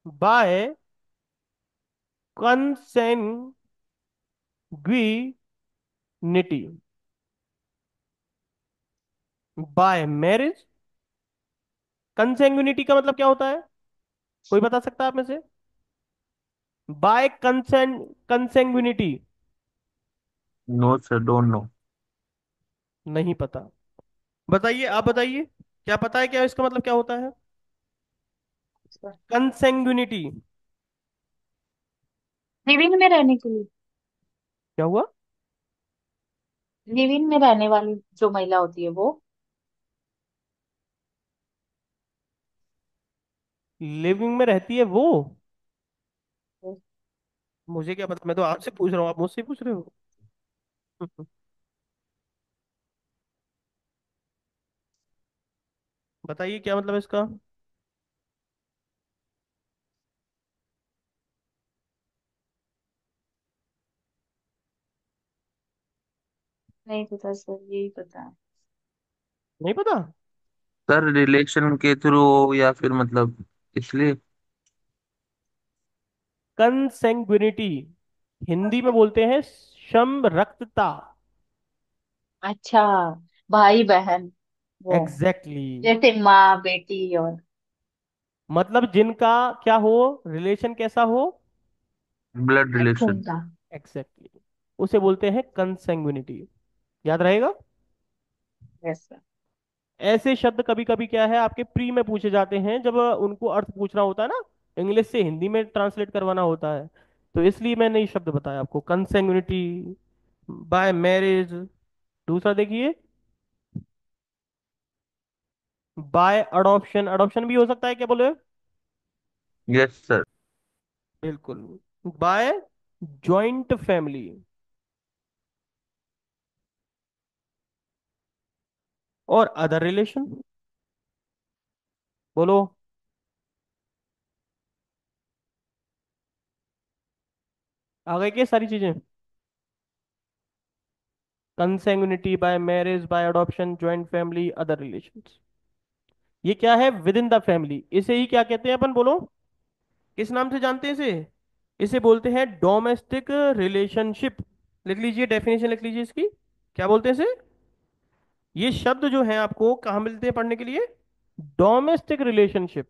By consanguinity. By marriage. Consanguinity का मतलब क्या होता है? कोई बता सकता है आप में से? By consent, consanguinity. No sir, don't know. नहीं पता? बताइए, आप बताइए, क्या पता है क्या इसका मतलब क्या होता है? सर। कंसेंग्विनिटी। लिविंग में रहने के लिए। क्या हुआ? लिविंग में रहने वाली जो महिला होती है वो। लिविंग में रहती है वो? मुझे क्या पता, मैं तो आपसे पूछ रहा हूँ, आप मुझसे पूछ रहे हो। बताइए क्या मतलब है इसका? नहीं पता सर, यही पता है। नहीं पता? सर रिलेशन के थ्रू या फिर मतलब इसलिए। कंसेंग्विनिटी हिंदी में बोलते हैं सम रक्तता। अच्छा, भाई बहन, वो एग्जैक्टली exactly. जैसे माँ बेटी और। मतलब जिनका क्या हो, रिलेशन कैसा हो। ब्लड खून रिलेशन। का। Exactly exactly. उसे बोलते हैं कंsanguinity। याद रहेगा। वैसा। ऐसे शब्द कभी कभी क्या है आपके प्री में पूछे जाते हैं, जब उनको अर्थ पूछना होता है ना, इंग्लिश से हिंदी में ट्रांसलेट करवाना होता है। तो इसलिए मैंने ये शब्द बताया आपको, कंsanguinity, बाय मैरिज। दूसरा देखिए, बाय अडॉप्शन। अडॉप्शन भी हो सकता है, क्या बोले। Yes sir. बिल्कुल। बाय जॉइंट फैमिली और अदर रिलेशन। बोलो। आ गई क्या सारी चीजें। Consanguinity, by marriage, by adoption, joint family, other relations. ये क्या है, विद इन द फैमिली। इसे ही क्या कहते हैं अपन, बोलो। किस नाम से जानते हैं इसे। इसे बोलते हैं डोमेस्टिक रिलेशनशिप। लिख लीजिए, डेफिनेशन लिख लीजिए इसकी। क्या बोलते हैं इसे। ये शब्द जो है आपको कहाँ मिलते हैं पढ़ने के लिए। Domestic relationship.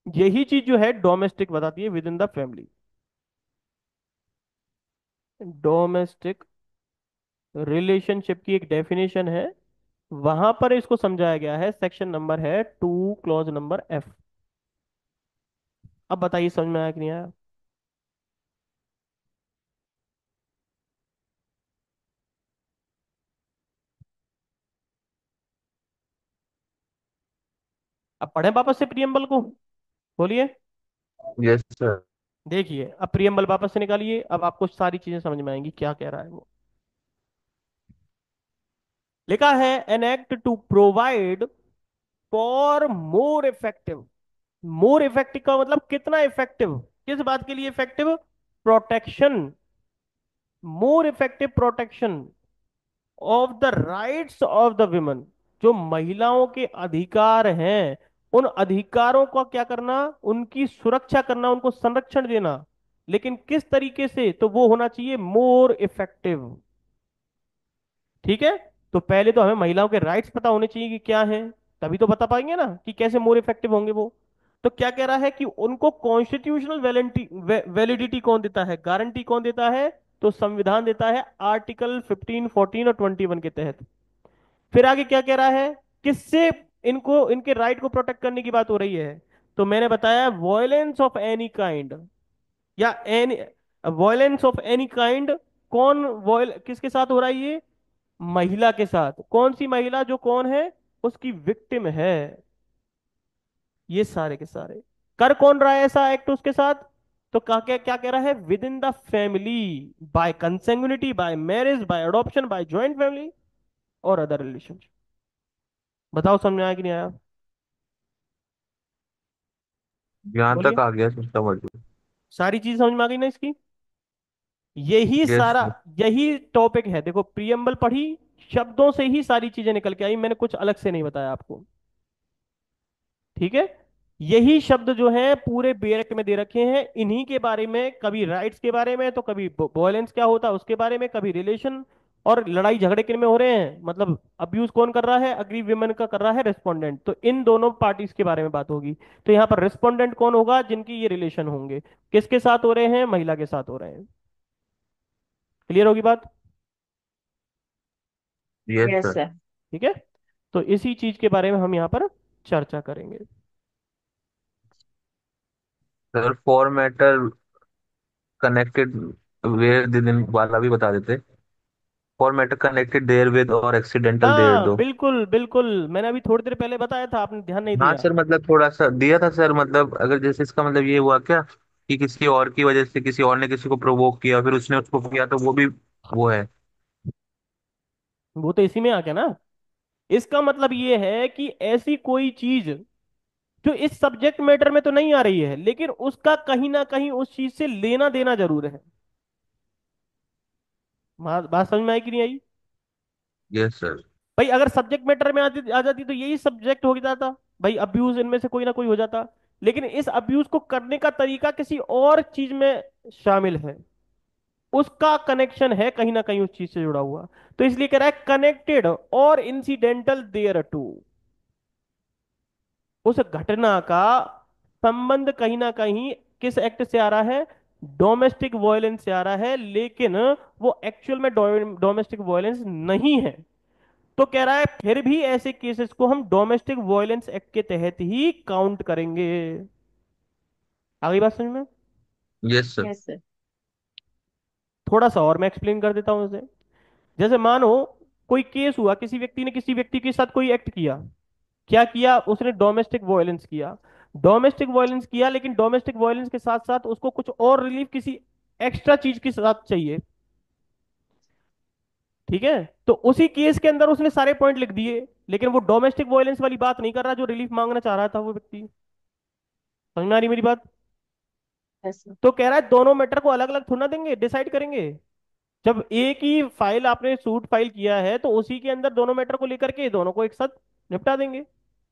यही चीज जो है डोमेस्टिक बताती है, within the family. Domestic relationship की एक डेफिनेशन है, वहां पर इसको समझाया गया है। सेक्शन नंबर है 2, क्लॉज नंबर F। अब बताइए समझ में आया कि नहीं आया। अब पढ़ें वापस से प्रियम्बल को। बोलिए। Yes sir. देखिए, अब प्रियम्बल वापस से निकालिए, अब आपको सारी चीजें समझ में आएंगी क्या कह रहा है वो। लिखा है, an act to provide for more effective. More effective का मतलब कितना इफेक्टिव, किस बात के लिए effective, protection. More effective protection of the rights of the women. जो महिलाओं के अधिकार हैं, उन अधिकारों का क्या करना, उनकी सुरक्षा करना, उनको संरक्षण देना। लेकिन किस तरीके से, तो वो होना चाहिए मोर इफेक्टिव। ठीक है। तो पहले तो हमें महिलाओं के राइट्स पता होने चाहिए कि क्या है, तभी तो बता पाएंगे ना कि कैसे मोर इफेक्टिव होंगे वो। तो क्या कह रहा है कि उनको कॉन्स्टिट्यूशनल वैलिडिटी कौन देता है, गारंटी कौन देता है। तो संविधान देता है, आर्टिकल 15, 14 और 21 के तहत। फिर आगे क्या कह रहा है, किससे इनको, इनके राइट को प्रोटेक्ट करने की बात हो रही है। तो मैंने बताया, वॉयलेंस ऑफ एनी काइंड, या any, violence of any kind. कौन वॉयल किसके साथ हो रहा है ये, महिला के साथ। कौन सी महिला, जो कौन है, उसकी विक्टिम है। ये सारे के सारे कर कौन रहा है ऐसा एक्ट उसके साथ। तो क्या क्या क्या कह रहा है, within the family, by consanguinity, by marriage, by adoption, by joint family और अदर रिलेशनशिप। बताओ समझ में आया कि नहीं आया। यहाँ बोलिए। तक आ गया सर, समझ लो। सारी चीज समझ में आ गई ना इसकी। यही यस सारा, सर। यही टॉपिक है। देखो, प्रियम्बल पढ़ी, शब्दों से ही सारी चीजें निकल के आई, मैंने कुछ अलग से नहीं बताया आपको। ठीक है। यही शब्द जो है पूरे बेरक में दे रखे हैं, इन्हीं के बारे में, कभी राइट्स के बारे में, तो कभी वॉयलेंस क्या होता है उसके बारे में, कभी रिलेशन। और लड़ाई झगड़े किन में हो रहे हैं, मतलब अब्यूज कौन कर रहा है, अग्री विमेन का कर रहा है रेस्पोंडेंट, तो इन दोनों पार्टीज के बारे में बात होगी। तो यहाँ पर रेस्पोंडेंट कौन होगा, जिनकी ये रिलेशन होंगे, किसके साथ हो रहे हैं, महिला के साथ हो रहे हैं। क्लियर होगी बात। Yes yes sir. सर। ठीक है। तो इसी चीज के बारे में हम यहाँ पर चर्चा करेंगे। Sir for matter connected wherein वाला भी बता देते। For matter connected therewith और एक्सीडेंटल देयर हाँ दो। बिल्कुल बिल्कुल, मैंने अभी थोड़ी देर पहले बताया था, आपने ध्यान नहीं हाँ दिया। सर, मतलब थोड़ा सा दिया था सर, मतलब अगर जैसे इसका मतलब ये हुआ क्या कि किसी और की वजह से किसी और ने किसी को प्रोवोक किया, फिर उसने उसको किया, तो वो भी वो है। वो तो इसी में आ गया ना। इसका मतलब ये है कि ऐसी कोई चीज जो इस सब्जेक्ट मैटर में तो नहीं आ रही है, लेकिन उसका कहीं ना कहीं उस चीज से लेना देना जरूर है। बात समझ में आई कि नहीं आई। Yes sir. भाई अगर सब्जेक्ट मैटर में आ जाती तो यही सब्जेक्ट हो जाता। भाई अब्यूज इनमें से कोई ना कोई हो जाता। लेकिन इस अब्यूज को करने का तरीका किसी और चीज में शामिल है, उसका कनेक्शन है कहीं ना कहीं उस चीज से जुड़ा हुआ। तो इसलिए कह रहा है कनेक्टेड और इंसिडेंटल देयर टू, उस घटना का संबंध कहीं ना कहीं किस एक्ट से आ रहा है, डोमेस्टिक वायलेंस से आ रहा है, लेकिन वो एक्चुअल में डोमेस्टिक वायलेंस नहीं है। तो कह रहा है फिर भी ऐसे केसेस को हम डोमेस्टिक वायलेंस एक्ट के तहत ही काउंट करेंगे। आगे बात समझ में? Yes sir. Yes sir. थोड़ा सा और मैं एक्सप्लेन कर देता हूं इसे। जैसे मानो कोई केस हुआ, किसी व्यक्ति ने किसी व्यक्ति के साथ कोई एक्ट किया। क्या किया उसने? डोमेस्टिक वायलेंस किया। डोमेस्टिक वायलेंस किया, लेकिन डोमेस्टिक वायलेंस के साथ साथ उसको कुछ और रिलीफ किसी एक्स्ट्रा चीज के साथ चाहिए। ठीक है, तो उसी केस के अंदर उसने सारे पॉइंट लिख दिए, लेकिन वो डोमेस्टिक वायलेंस वाली बात नहीं कर रहा जो रिलीफ मांगना चाह रहा था वो व्यक्ति। समझ में आ रही मेरी बात? Yes sir. तो कह रहा है दोनों मैटर को अलग अलग थोड़ा ना देंगे, डिसाइड करेंगे। जब एक ही फाइल आपने सूट फाइल किया है तो उसी के अंदर दोनों मैटर को लेकर के दोनों को एक साथ निपटा देंगे।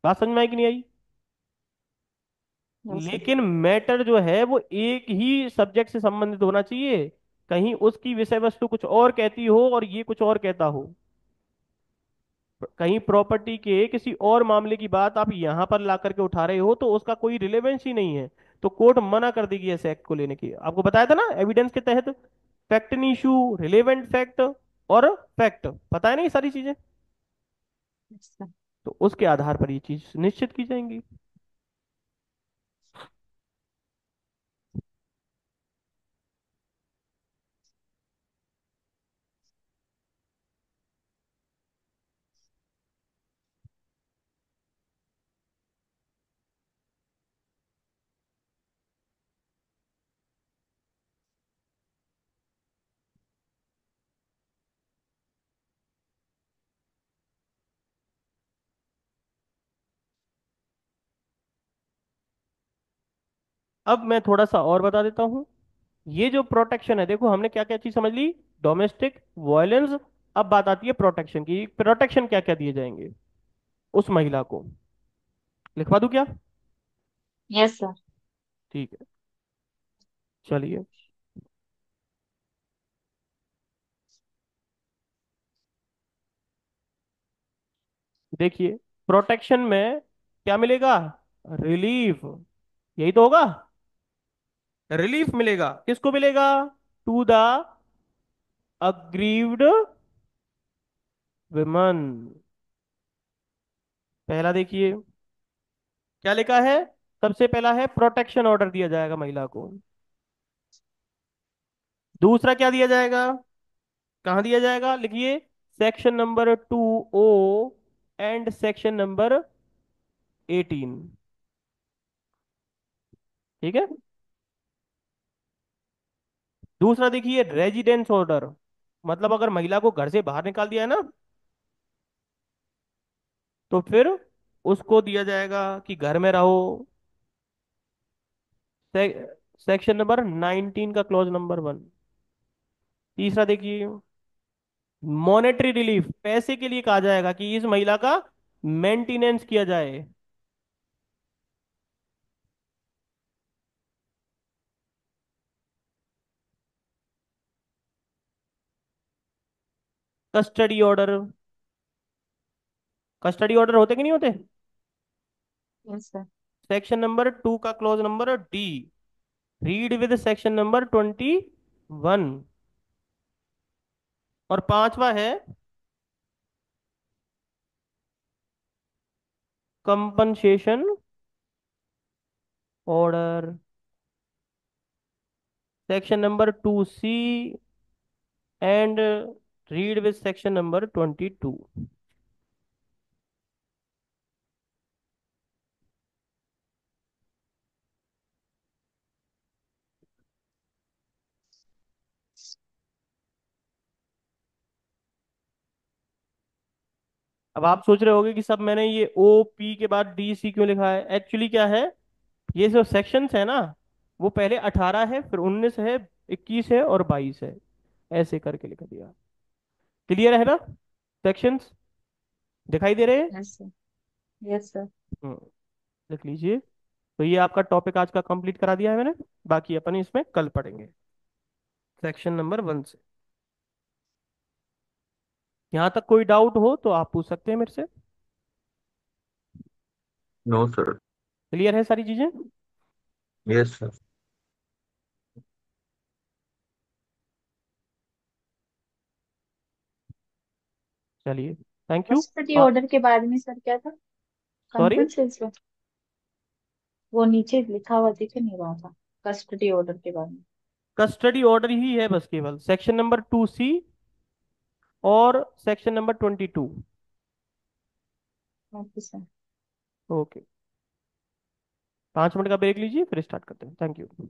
बात समझ में आई कि नहीं आई? Yes sir. लेकिन मैटर जो है वो एक ही सब्जेक्ट से संबंधित होना चाहिए। कहीं उसकी विषय वस्तु कुछ और कहती हो और ये कुछ और कहता हो। कहीं प्रॉपर्टी के किसी और मामले की बात आप यहां पर ला करके उठा रहे हो तो उसका कोई रिलेवेंस ही नहीं है। तो कोर्ट मना कर देगी ऐसे एक्ट को लेने की। आपको बताया था ना एविडेंस के तहत, fact in issue, relevant fact और फैक्ट, पता है ना ये सारी चीजें। Yes sir. तो उसके आधार पर ये चीज निश्चित की जाएंगी। अब मैं थोड़ा सा और बता देता हूँ। ये जो प्रोटेक्शन है, देखो हमने क्या क्या चीज समझ ली, डोमेस्टिक वायलेंस। अब बात आती है प्रोटेक्शन की। प्रोटेक्शन क्या क्या दिए जाएंगे उस महिला को? लिखवा दूं क्या? Yes sir. ठीक है, चलिए। देखिए, प्रोटेक्शन में क्या मिलेगा? रिलीफ। यही तो होगा, रिलीफ मिलेगा। किसको मिलेगा? To the aggrieved women. पहला देखिए क्या लिखा है। सबसे पहला है प्रोटेक्शन ऑर्डर दिया जाएगा महिला को। दूसरा क्या दिया जाएगा? कहाँ दिया जाएगा लिखिए, section number 2O and section number 18। ठीक है। दूसरा देखिए रेजिडेंस ऑर्डर, मतलब अगर महिला को घर से बाहर निकाल दिया है ना, तो फिर उसको दिया जाएगा कि घर में रहो। से, सेक्शन नंबर 19 का क्लॉज नंबर 1। तीसरा देखिए मॉनेटरी रिलीफ, पैसे के लिए कहा जाएगा कि इस महिला का मेंटेनेंस किया जाए। कस्टडी ऑर्डर, कस्टडी ऑर्डर होते कि नहीं होते? Yes sir. सेक्शन नंबर 2 का clause number D, read with section number 21। और पांचवा है compensation order, section number 2C and read with section number 22। अब आप सोच रहे होंगे कि सब मैंने ये OP के बाद DC क्यों लिखा है। एक्चुअली क्या है, ये जो सेक्शंस है ना, वो पहले 18 है, फिर 19 है, 21 है और 22 है। ऐसे करके लिख दिया। क्लियर है ना? सेक्शंस दिखाई दे रहे हैं? Yes sir. Yes sir. हम्म, लिख लीजिए। तो ये आपका टॉपिक आज का कंप्लीट करा दिया है मैंने। बाकी अपन इसमें कल पढ़ेंगे। सेक्शन नंबर 1 से। यहाँ तक कोई डाउट हो तो आप पूछ सकते हैं मेरे से। No sir. क्लियर है सारी चीजें? Yes sir. चलिए, थैंक यू। कस्टडी ऑर्डर के बाद में सर क्या था? सॉरी, कंपल्सरी, वो नीचे लिखा हुआ दिख नहीं रहा था, कस्टडी ऑर्डर के बाद में। कस्टडी ऑर्डर ही है बस, केवल सेक्शन नंबर 2C और section number 22। Okay sir. Okay, 5 minute का ब्रेक लीजिए, फिर स्टार्ट करते हैं। Thank you.